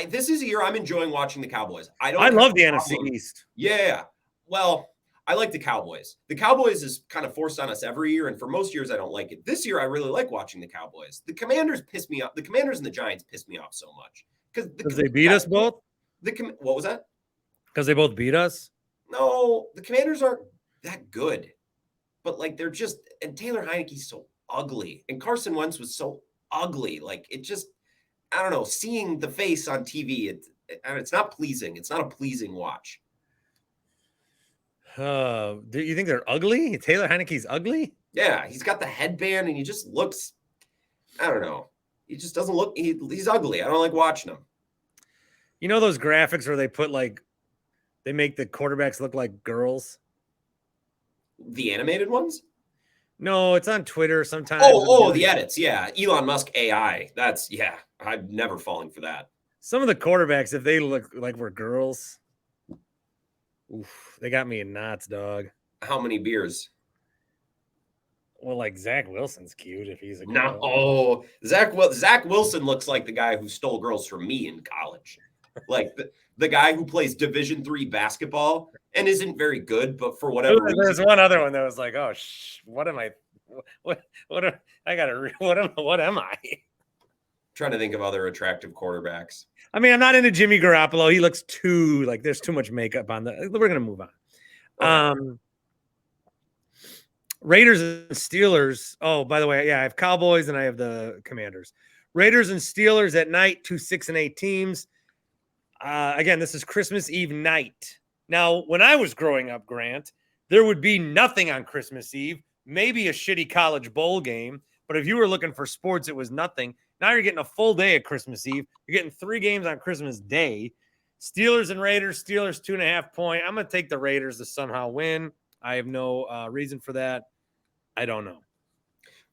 Speaker 2: This is a year I'm enjoying watching the Cowboys. I
Speaker 1: love the NFC East.
Speaker 2: Yeah. Well, I like the Cowboys. The Cowboys is kind of forced on us every year, and for most years I don't like it. This year I really like watching the Cowboys. The Commanders piss me off. The Commanders and the Giants piss me off so much
Speaker 1: because they beat us both.
Speaker 2: What was that?
Speaker 1: Because they both beat us.
Speaker 2: No, the Commanders aren't that good, but like they're just, and Taylor Heineke's so ugly, and Carson Wentz was so ugly. Like it just, I don't know. Seeing the face on TV, it's not pleasing. It's not a pleasing watch.
Speaker 1: Do you think they're ugly? Taylor Heineke's ugly?
Speaker 2: Yeah, he's got the headband, and he just looks, I don't know. He just doesn't look. He's ugly. I don't like watching him.
Speaker 1: You know those graphics where they put they make the quarterbacks look like girls?
Speaker 2: The animated ones?
Speaker 1: No, it's on Twitter sometimes.
Speaker 2: The edits. Yeah. Elon Musk AI. I'm never falling for that.
Speaker 1: Some of the quarterbacks, if they look like we're girls, oof, they got me in knots, dog.
Speaker 2: How many beers?
Speaker 1: Well, like Zach Wilson's cute if he's a girl.
Speaker 2: No. Oh, Zach Wilson looks like the guy who stole girls from me in college. Like the guy who plays Division III basketball and isn't very good, but for whatever reason.
Speaker 1: There's one other one that was like, oh, what am I? What am I?
Speaker 2: Trying to think of other attractive quarterbacks.
Speaker 1: I mean, I'm not into Jimmy Garoppolo. He looks too like there's too much makeup on the. We're gonna move on. Okay. Raiders and Steelers. Oh, by the way, yeah, I have Cowboys and I have the Commanders. Raiders and Steelers at night, 2 6-8 teams. Again, this is Christmas Eve night. Now, when I was growing up, Grant, there would be nothing on Christmas Eve, maybe a shitty college bowl game. But if you were looking for sports, it was nothing. Now you're getting a full day at Christmas Eve. You're getting 3 games on Christmas Day. Steelers and Raiders. Steelers 2.5 point. I'm going to take the Raiders to somehow win. I have no reason for that. I don't know.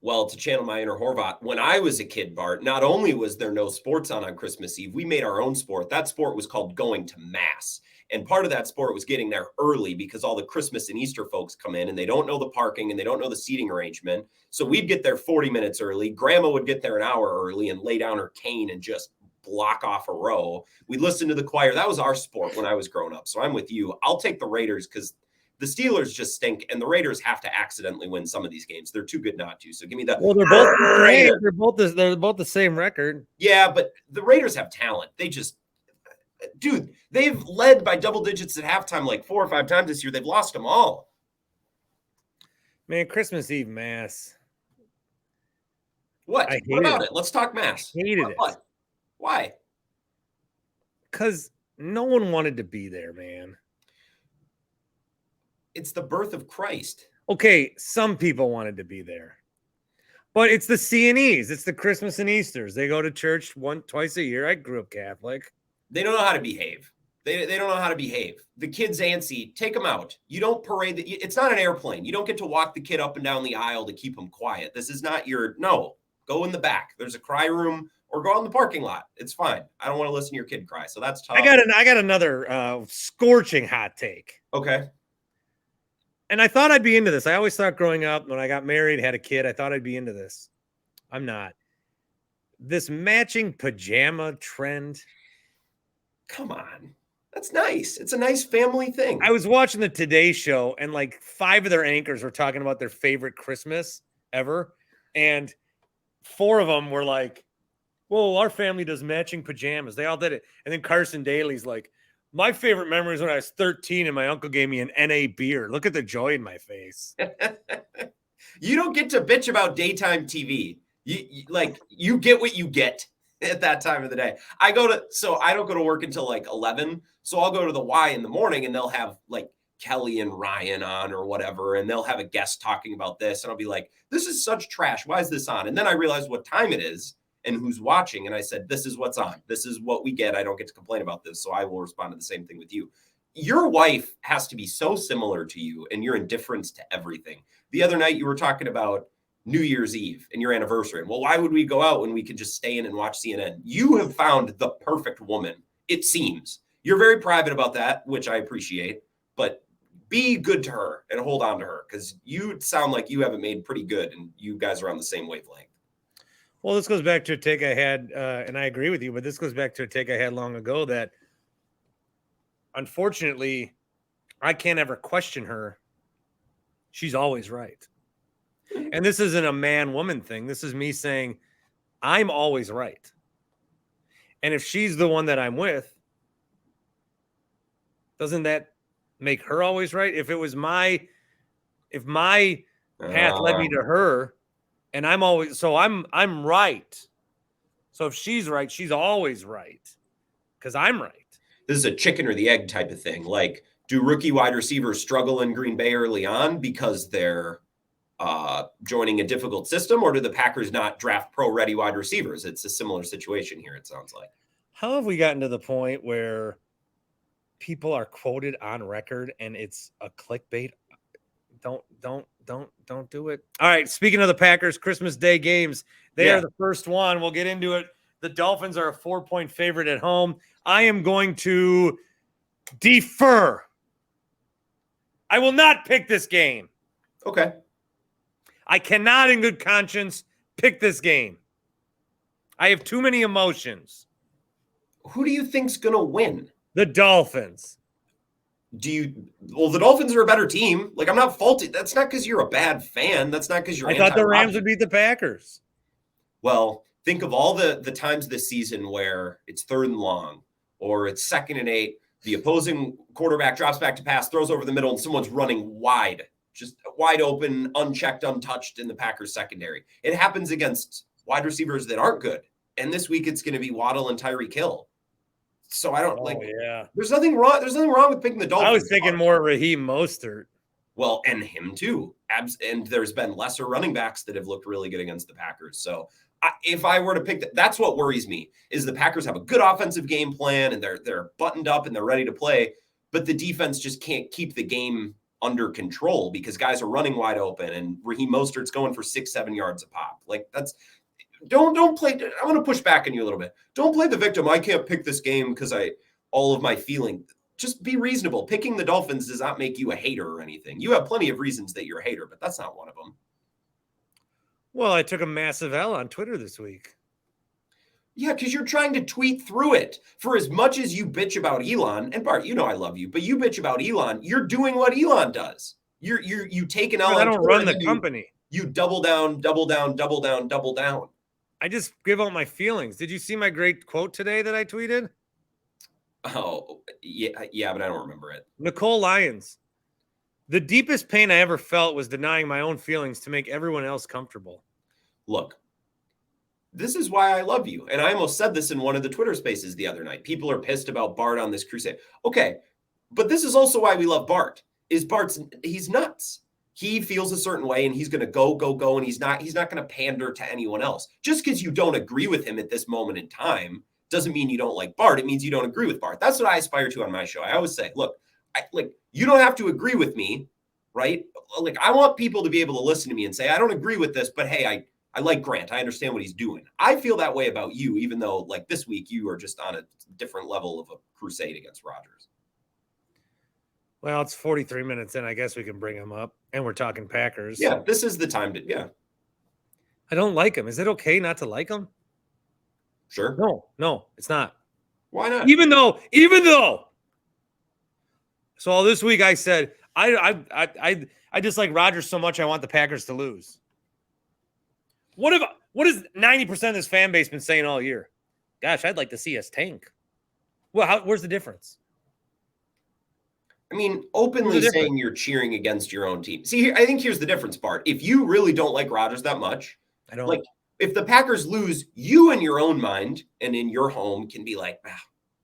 Speaker 2: Well, to channel my inner Horvat, when I was a kid, Bart, not only was there no sports on Christmas Eve, we made our own sport. That sport was called going to Mass. And part of that sport was getting there early because all the Christmas and Easter folks come in and they don't know the parking and they don't know the seating arrangement. So we'd get there 40 minutes early. Grandma would get there an hour early and lay down her cane and just block off a row. We'd listen to the choir. That was our sport when I was growing up. So I'm with you. I'll take the Raiders because the Steelers just stink, and the Raiders have to accidentally win some of these games. They're too good not to. So give me that.
Speaker 1: Well, they're both the same record.
Speaker 2: Yeah, but the Raiders have talent. Dude, they've led by double digits at halftime like 4 or 5 times this year. They've lost them all.
Speaker 1: Man, Christmas Eve Mass.
Speaker 2: What? What about it? Let's talk Mass.
Speaker 1: I hated it.
Speaker 2: What? Why?
Speaker 1: Because no one wanted to be there, man.
Speaker 2: It's the birth of Christ.
Speaker 1: Okay, some people wanted to be there. But it's the C&Es. It's the Christmas and Easters. They go to church twice a year. I grew up Catholic.
Speaker 2: They don't know how to behave. They don't know how to behave. The kid's antsy. Take them out. You don't parade. It's not an airplane. You don't get to walk the kid up and down the aisle to keep him quiet. This is not no. Go in the back. There's a cry room or go out in the parking lot. It's fine. I don't want to listen to your kid cry. So that's tough.
Speaker 1: I got another scorching hot take.
Speaker 2: Okay.
Speaker 1: And I thought I'd be into this. I always thought growing up, when I got married, had a kid, I thought I'd be into this. I'm not. This matching pajama trend.
Speaker 2: Come on. That's nice. It's a nice family thing.
Speaker 1: I was watching the Today Show, and like 5 of their anchors were talking about their favorite Christmas ever. And 4 of them were like, well, our family does matching pajamas. They all did it. And then Carson Daly's like, my favorite memory is when I was 13 and my uncle gave me an NA beer. Look at the joy in my face.
Speaker 2: You don't get to bitch about daytime TV. You get what you get at that time of the day. I don't go to work until like 11. So I'll go to the Y in the morning and they'll have like Kelly and Ryan on or whatever. And they'll have a guest talking about this. And I'll be like, this is such trash. Why is this on? And then I realize what time it is and who's watching. And I said, this is what's on. This is what we get. I don't get to complain about this. So I will respond to the same thing with you. Your wife has to be so similar to you and your indifference to everything. The other night you were talking about New Year's Eve and your anniversary. Well, why would we go out when we could just stay in and watch CNN? You have found the perfect woman, it seems. You're very private about that, which I appreciate, but be good to her and hold on to her because you sound like you have it made pretty good and you guys are on the same wavelength.
Speaker 1: Well, this goes back to a take I had, and I agree with you, but this goes back to a take I had long ago that unfortunately I can't ever question her. She's always right. And this isn't a man-woman thing. This is me saying I'm always right. And if she's the one that I'm with, doesn't that make her always right? If my path led me to her, and I'm right. So if she's right, she's always right because I'm right.
Speaker 2: This is a chicken or the egg type of thing. Like, do rookie wide receivers struggle in Green Bay early on because they're joining a difficult system, or do the Packers not draft pro-ready wide receivers? It's a similar situation here, it sounds like.
Speaker 1: How have we gotten to the point where people are quoted on record and it's a clickbait? Don't do it. All right. Speaking of the Packers, Christmas Day games, they are the first one. We'll get into it. The Dolphins are a 4-point favorite at home. I am going to defer. I will not pick this game.
Speaker 2: Okay.
Speaker 1: I cannot in good conscience pick this game. I have too many emotions.
Speaker 2: Who do you think's going to win?
Speaker 1: The Dolphins.
Speaker 2: Well, the Dolphins are a better team. Like, I'm not faulting. That's not because you're a bad fan. That's not because you're
Speaker 1: I thought the Rams would beat the Packers.
Speaker 2: Well, think of all the times this season where it's 3rd and long or it's 2nd and 8. The opposing quarterback drops back to pass, throws over the middle, and someone's running wide, just wide open, unchecked, untouched in the Packers secondary. It happens against wide receivers that aren't good. And this week it's going to be Waddle and Tyreek Hill. So I don't there's nothing wrong. There's nothing wrong with picking the Dolphins.
Speaker 1: I was thinking more Raheem Mostert.
Speaker 2: Well, and him too. And there's been lesser running backs that have looked really good against the Packers. So if I were to pick that's what worries me is the Packers have a good offensive game plan and they're buttoned up and they're ready to play, but the defense just can't keep the game under control because guys are running wide open and Raheem Mostert's going for 6-7 yards a pop. Like don't play. I want to push back on you a little bit. Don't play the victim. I can't pick this game because all of my feeling. Just be reasonable. Picking the Dolphins does not make you a hater or anything. You have plenty of reasons that you're a hater, but that's not one of them.
Speaker 1: Well, I took a massive L on Twitter this week.
Speaker 2: Yeah, because you're trying to tweet through it. For as much as you bitch about Elon, and Bart, you know I love you, but you bitch about Elon, you're doing what Elon does. You take an L.
Speaker 1: I don't run the company.
Speaker 2: You double down, double down, double down, double down.
Speaker 1: I just give out my feelings. Did you see my great quote today that I tweeted?
Speaker 2: Oh, yeah, but I don't remember it.
Speaker 1: Nicole Lyons. The deepest pain I ever felt was denying my own feelings to make everyone else comfortable.
Speaker 2: Look, this is why I love you. And I almost said this in one of the Twitter spaces the other night. People are pissed about Bart on this crusade. Okay, but this is also why we love Bart. He's nuts. He feels a certain way and he's going to go. And he's not going to pander to anyone else. Just because you don't agree with him at this moment in time doesn't mean you don't like Bart. It means you don't agree with Bart. That's what I aspire to on my show. I always say, look, you don't have to agree with me, right? Like, I want people to be able to listen to me and say, I don't agree with this, but hey, I like Grant. I understand what he's doing. I feel that way about you, even though like this week you are just on a different level of a crusade against Rodgers.
Speaker 1: Well, it's 43 minutes in. I guess we can bring him up. And we're talking Packers.
Speaker 2: Yeah, this is the time to, yeah.
Speaker 1: I don't like him. Is it okay not to like him?
Speaker 2: Sure.
Speaker 1: No, it's not.
Speaker 2: Why not?
Speaker 1: Even though. So all this week I said, I dislike Rodgers so much I want the Packers to lose. What has 90% of this fan base been saying all year? Gosh, I'd like to see us tank. Well, where's the difference?
Speaker 2: I mean, openly saying you're cheering against your own team. See, I think here's the difference, Bart. If you really don't like Rodgers that much,
Speaker 1: I don't
Speaker 2: like. If the Packers lose, you in your own mind and in your home can be like,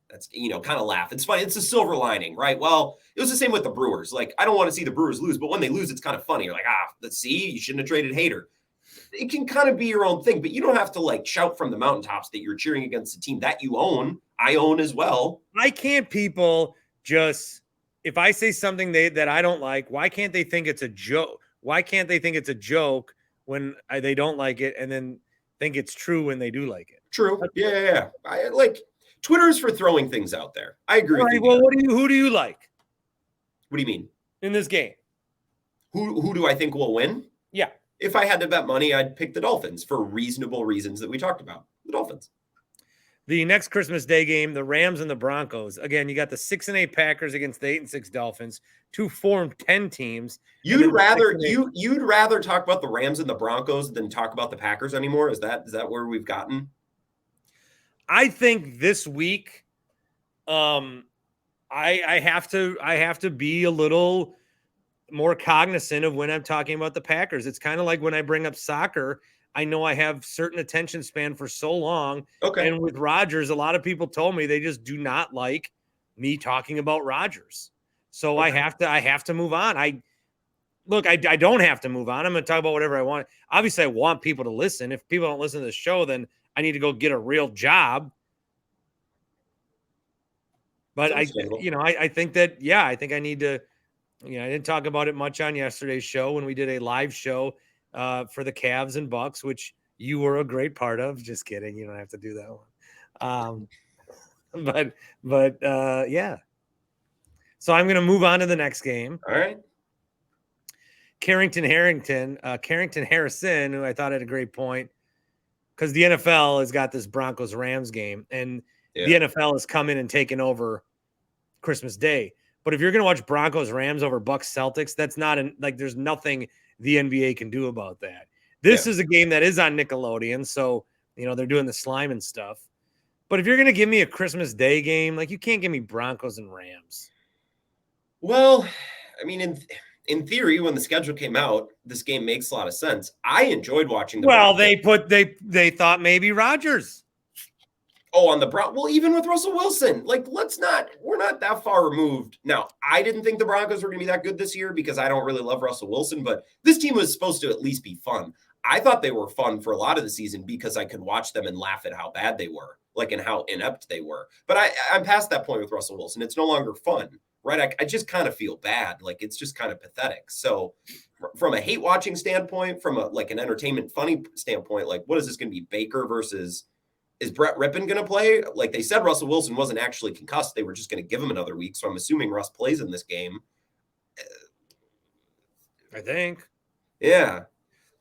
Speaker 2: that's, kind of laugh. It's funny. It's a silver lining, right? Well, it was the same with the Brewers. Like, I don't want to see the Brewers lose, but when they lose, it's kind of funny. You're like, let's see, you shouldn't have traded Hader. It can kind of be your own thing, but you don't have to like shout from the mountaintops that you're cheering against a team that you own. I own as well.
Speaker 1: Why can't people just, if I say something that I don't like, why can't they think it's a joke? Why can't they think it's a joke when they don't like it and then think it's true when they do like it?
Speaker 2: True. Yeah. I like Twitter's for throwing things out there. I agree with you.
Speaker 1: Well, who do you like?
Speaker 2: What do you mean?
Speaker 1: In this game?
Speaker 2: Who do I think will win?
Speaker 1: Yeah.
Speaker 2: If I had to bet money, I'd pick the Dolphins for reasonable reasons that we talked about. The Dolphins.
Speaker 1: The next Christmas Day game, the Rams and the Broncos. Again, you got the 6-8 Packers against the 8-6 Dolphins, 2 4-10 teams.
Speaker 2: You'd rather talk about the Rams and the Broncos than talk about the Packers anymore? Is that where we've gotten?
Speaker 1: I think this week, I have to be a little more cognizant of when I'm talking about the Packers. It's kind of like when I bring up soccer. I know I have certain attention span for so long.
Speaker 2: Okay.
Speaker 1: And with Rodgers, a lot of people told me they just do not like me talking about Rodgers. So okay. I have to move on. I don't have to move on. I'm going to talk about whatever I want. Obviously, I want people to listen. If people don't listen to the show, then I need to go get a real job. But I think that, I think I need to, I didn't talk about it much on yesterday's show when we did a live show for the Cavs and Bucks, which you were a great part of. Just kidding. You don't have to do that one. But yeah. So I'm going to move on to the next game.
Speaker 2: All right.
Speaker 1: Carrington Harrison, who I thought had a great point, because the NFL has got this Broncos-Rams game, and the NFL has come in and taken over Christmas Day. But if you're going to watch Broncos-Rams over Bucks-Celtics, that's not there's nothing the NBA can do about that. This is a game that is on Nickelodeon, so they're doing the slime and stuff. But if you're going to give me a Christmas Day game, you can't give me Broncos and Rams.
Speaker 2: Well, I mean, in theory, when the schedule came out, this game makes a lot of sense. I enjoyed watching the
Speaker 1: they thought maybe Rodgers.
Speaker 2: Oh, on the Broncos. Well, even with Russell Wilson, we're not that far removed. Now, I didn't think the Broncos were going to be that good this year because I don't really love Russell Wilson, but this team was supposed to at least be fun. I thought they were fun for a lot of the season because I could watch them and laugh at how bad they were, and how inept they were. But I'm past that point with Russell Wilson. It's no longer fun, right? I just kind of feel bad. It's just kind of pathetic. So from a hate watching standpoint, from an entertainment funny standpoint, what is this going to be, Baker versus... Is Brett Rippon going to play? They said Russell Wilson wasn't actually concussed. They were just going to give him another week. So I'm assuming Russ plays in this game.
Speaker 1: I think.
Speaker 2: Yeah.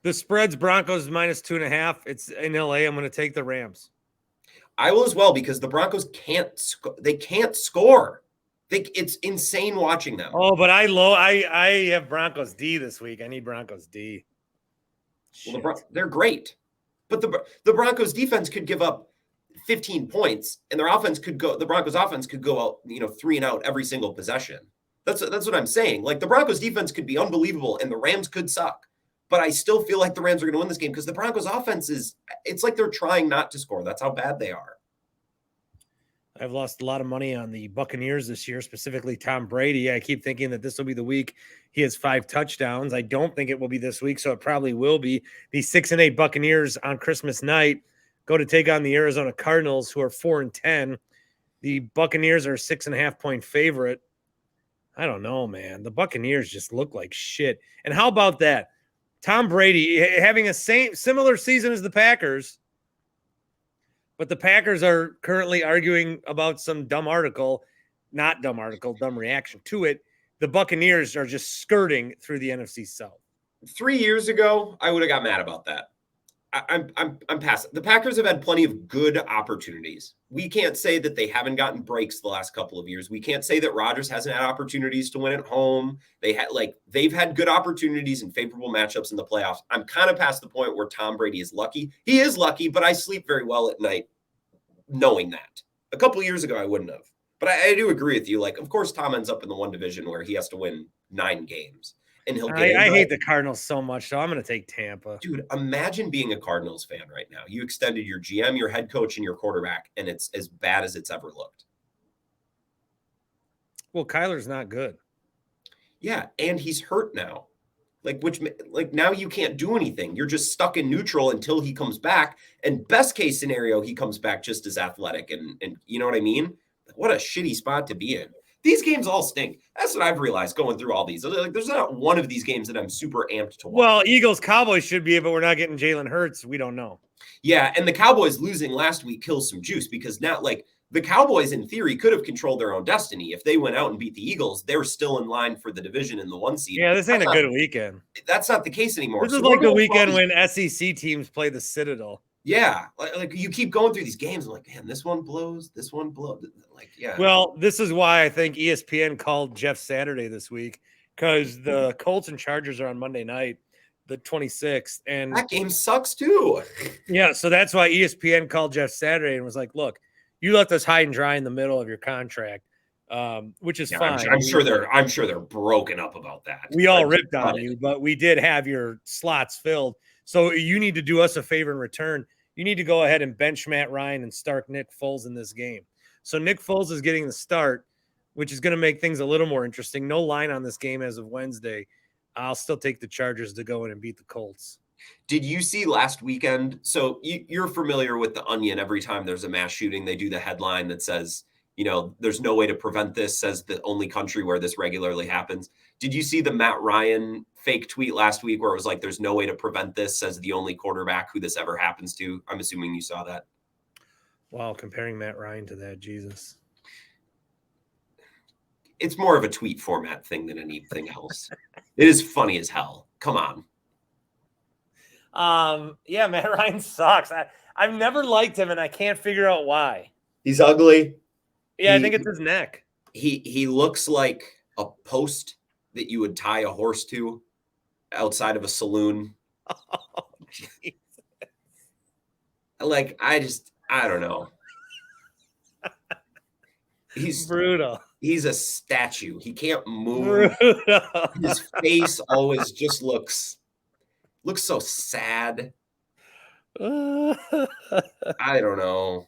Speaker 1: The spread's Broncos -2.5. It's in LA. I'm going to take the Rams.
Speaker 2: I will as well, because the Broncos can't score. It's insane watching them.
Speaker 1: Oh, but I have Broncos D this week. I need Broncos D.
Speaker 2: Well, they're great. But the Broncos defense could give up 15 points, and the Broncos offense could go out, 3 and out every single possession. That's what I'm saying. The Broncos defense could be unbelievable and the Rams could suck. But I still feel like the Rams are going to win this game because the Broncos offense it's like they're trying not to score. That's how bad they are.
Speaker 1: I've lost a lot of money on the Buccaneers this year, specifically Tom Brady. I keep thinking that this will be the week he has 5 touchdowns. I don't think it will be this week, so it probably will be. The 6-8 Buccaneers on Christmas night go to take on the Arizona Cardinals, who are 4-10. The Buccaneers are a 6.5-point favorite. I don't know, man. The Buccaneers just look like shit. And how about that? Tom Brady having a similar season as the Packers, but the Packers are currently arguing about some dumb reaction to it. The Buccaneers are just skirting through the NFC South.
Speaker 2: 3 years ago, I would have got mad about that. I'm past it. The Packers have had plenty of good opportunities. We can't say that they haven't gotten breaks the last couple of years. We can't say that Rodgers hasn't had opportunities to win at home. They've had good opportunities and favorable matchups in the playoffs. I'm kind of past the point where Tom Brady is lucky. He is lucky, but I sleep very well at night knowing that. A couple of years ago, I wouldn't have. But I do agree with you. Of course, Tom ends up in the one division where he has to win 9 games. And he'll get
Speaker 1: I hate the Cardinals so much, so I'm going to take Tampa.
Speaker 2: Dude, imagine being a Cardinals fan right now. You extended your GM, your head coach, and your quarterback, and it's as bad as it's ever looked.
Speaker 1: Well, Kyler's not good.
Speaker 2: Yeah, and he's hurt now. Now you can't do anything. You're just stuck in neutral until he comes back. And best case scenario, he comes back just as athletic. And you know what I mean? What a shitty spot to be in. These games all stink. That's what I've realized going through all these. There's not one of these games that I'm super amped to watch.
Speaker 1: Well, Eagles-Cowboys should be, but we're not getting Jalen Hurts. We don't know.
Speaker 2: Yeah, and the Cowboys losing last week kills some juice because now, the Cowboys, in theory, could have controlled their own destiny. If they went out and beat the Eagles, they're still in line for the division in the 1 seed.
Speaker 1: Yeah, this ain't a good weekend.
Speaker 2: That's not the case anymore.
Speaker 1: This is like the weekend when SEC teams play the Citadel.
Speaker 2: Yeah, like you keep going through these games. I'm like, man, this one blows. This one blows. Like, yeah.
Speaker 1: Well, this is why I think ESPN called Jeff Saturday this week, because the Colts and Chargers are on Monday night, the 26th, and
Speaker 2: that game sucks too.
Speaker 1: yeah, so that's why ESPN called Jeff Saturday and was like, "Look, you left us high and dry in the middle of your contract, which is fine.
Speaker 2: I'm sure they're broken up about that.
Speaker 1: We all ripped on you, but we did have your slots filled. So you need to do us a favor in return. You need to go ahead and bench Matt Ryan and start Nick Foles in this game." So Nick Foles is getting the start, which is going to make things a little more interesting. No line on this game as of Wednesday. I'll still take the Chargers to go in and beat the Colts.
Speaker 2: Did you see last weekend? So you're familiar with The Onion. Every time there's a mass shooting, they do the headline that says, there's no way to prevent this, says the only country where this regularly happens. Did you see the Matt Ryan fake tweet last week where it was like, there's no way to prevent this, says the only quarterback who this ever happens to? I'm assuming you saw that.
Speaker 1: Wow, comparing Matt Ryan to that, Jesus.
Speaker 2: It's more of a tweet format thing than anything else. It is funny as hell. Come on.
Speaker 1: Yeah, Matt Ryan sucks. I've never liked him, and I can't figure out why.
Speaker 2: He's ugly.
Speaker 1: Yeah, I think it's his neck.
Speaker 2: He looks like a post that you would tie a horse to outside of a saloon.
Speaker 1: Oh, Jesus.
Speaker 2: Like, I don't know. He's
Speaker 1: brutal.
Speaker 2: He's a statue. He can't move.
Speaker 1: Brutal.
Speaker 2: His face always just looks so sad. I don't know.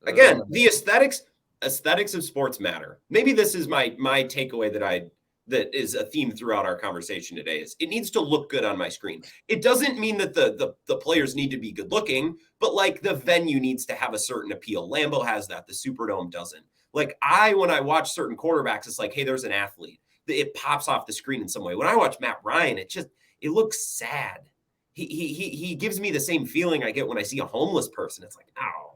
Speaker 2: Again, the aesthetics of sports matter. Maybe this is my takeaway that is a theme throughout our conversation today is it needs to look good on my screen. It doesn't mean that the players need to be good looking, but like the venue needs to have a certain appeal. Lambeau has that. The Superdome doesn't. Like when I watch certain quarterbacks, it's like, hey, there's an athlete. It pops off the screen in some way. When I watch Matt Ryan, it looks sad. He gives me the same feeling I get when I see a homeless person. It's like, oh,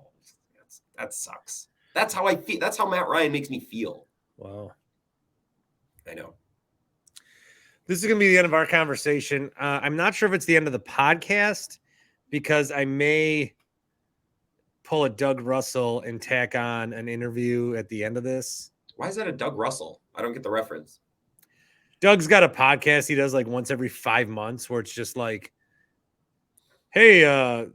Speaker 2: that sucks. That's how I feel. That's how Matt Ryan makes me feel.
Speaker 1: Wow.
Speaker 2: I know.
Speaker 1: This is going to be the end of our conversation. I'm not sure if it's the end of the podcast because I may pull a Doug Russell and tack on an interview at the end of this.
Speaker 2: Why is that a Doug Russell? I don't get the reference.
Speaker 1: Doug's got a podcast he does like once every 5 months where it's just like, hey,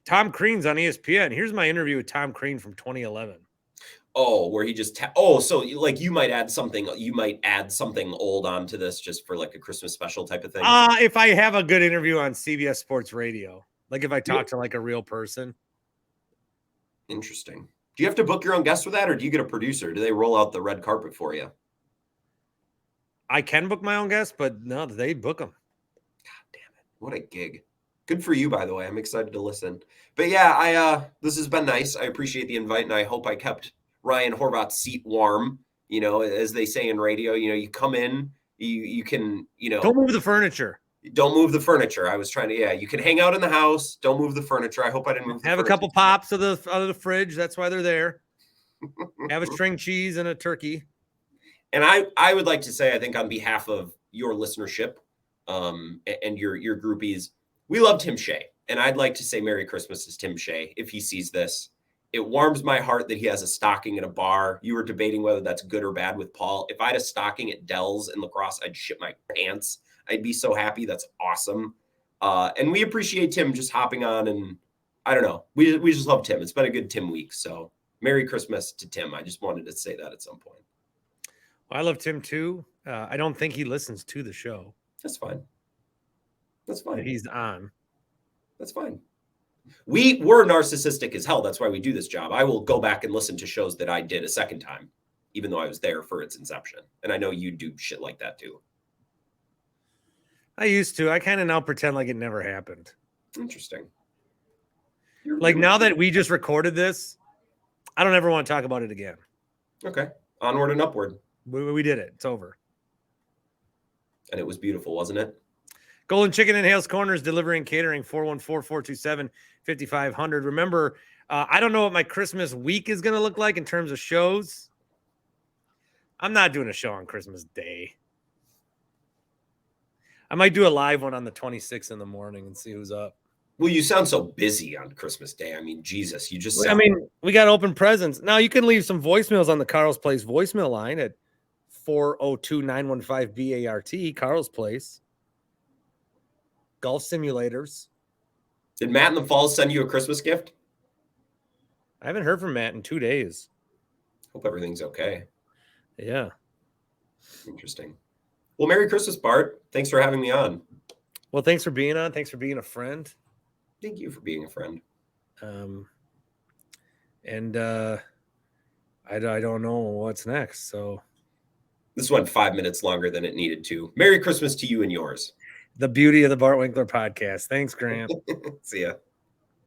Speaker 1: Tom Crean's on ESPN. Here's my interview with Tom Crean from 2011.
Speaker 2: Oh, where he just so like you might add something old onto this just for like a Christmas special type of thing.
Speaker 1: If I have a good interview on CBS Sports Radio, like if I talk to like a real person.
Speaker 2: Interesting. Do you have to book your own guests for that, or do you get a producer? Do they roll out the red carpet for you?
Speaker 1: I can book my own guests, but no, they book them.
Speaker 2: God damn it. What a gig. Good for you, by the way. I'm excited to listen. But yeah, this has been nice. I appreciate the invite, and I hope I kept Ryan Horvat's seat warm. As they say in radio, you come in, you can,
Speaker 1: don't move the furniture.
Speaker 2: Don't move the furniture. I was trying to, you can hang out in the house. Don't move the furniture. I hope I didn't move the
Speaker 1: Have
Speaker 2: furniture.
Speaker 1: A couple pops out of the fridge. That's why they're there. Have a string cheese and a turkey.
Speaker 2: And I would like to say, I think on behalf of your listenership and your groupies, we love Tim Shea. And I'd like to say Merry Christmas to Tim Shea if he sees this. It warms my heart that he has a stocking at a bar. You were debating whether that's good or bad with Paul. If I had a stocking at Dell's in La Crosse, I'd shit my pants. I'd be so happy. That's awesome. And we appreciate Tim just hopping on. And I don't know. We just love Tim. It's been a good Tim week. So Merry Christmas to Tim. I just wanted to say that at some point.
Speaker 1: Well, I love Tim too. I don't think he listens to the show.
Speaker 2: That's fine. That's fine.
Speaker 1: He's on.
Speaker 2: That's fine. We're narcissistic as hell. That's why we do this job. I will go back and listen to shows that I did a second time, even though I was there for its inception. And I know you do shit like that too.
Speaker 1: I used to. I kind of now pretend like it never happened.
Speaker 2: Interesting.
Speaker 1: Like now that we just recorded this, I don't ever want to talk about it again.
Speaker 2: Okay. Onward and upward.
Speaker 1: We did it. It's over.
Speaker 2: And it was beautiful, wasn't it?
Speaker 1: Golden Chicken in Hales Corners, delivering catering, 414-427-5500. Remember, I don't know what my Christmas week is going to look like in terms of shows. I'm not doing a show on Christmas Day. I might do a live one on the 26th in the morning and see who's up.
Speaker 2: Well, you sound so busy on Christmas Day. I mean, Jesus, you just sound...
Speaker 1: I mean, we got open presents. Now you can leave some voicemails on the Carl's Place voicemail line at 402-915-BART, Carl's Place. Golf simulators.
Speaker 2: Did Matt in the Falls send you a Christmas gift?
Speaker 1: I haven't heard from Matt in 2 days.
Speaker 2: Hope everything's okay.
Speaker 1: Yeah.
Speaker 2: Interesting. Well, Merry Christmas, Bart. Thanks for having me on.
Speaker 1: Well, thanks for being on. Thanks for being a friend.
Speaker 2: Thank you for being a friend.
Speaker 1: I don't know what's next. So
Speaker 2: this went 5 minutes longer than it needed to. Merry Christmas to you and yours.
Speaker 1: The beauty of the Bart Winkler podcast. Thanks, Grant.
Speaker 2: See ya.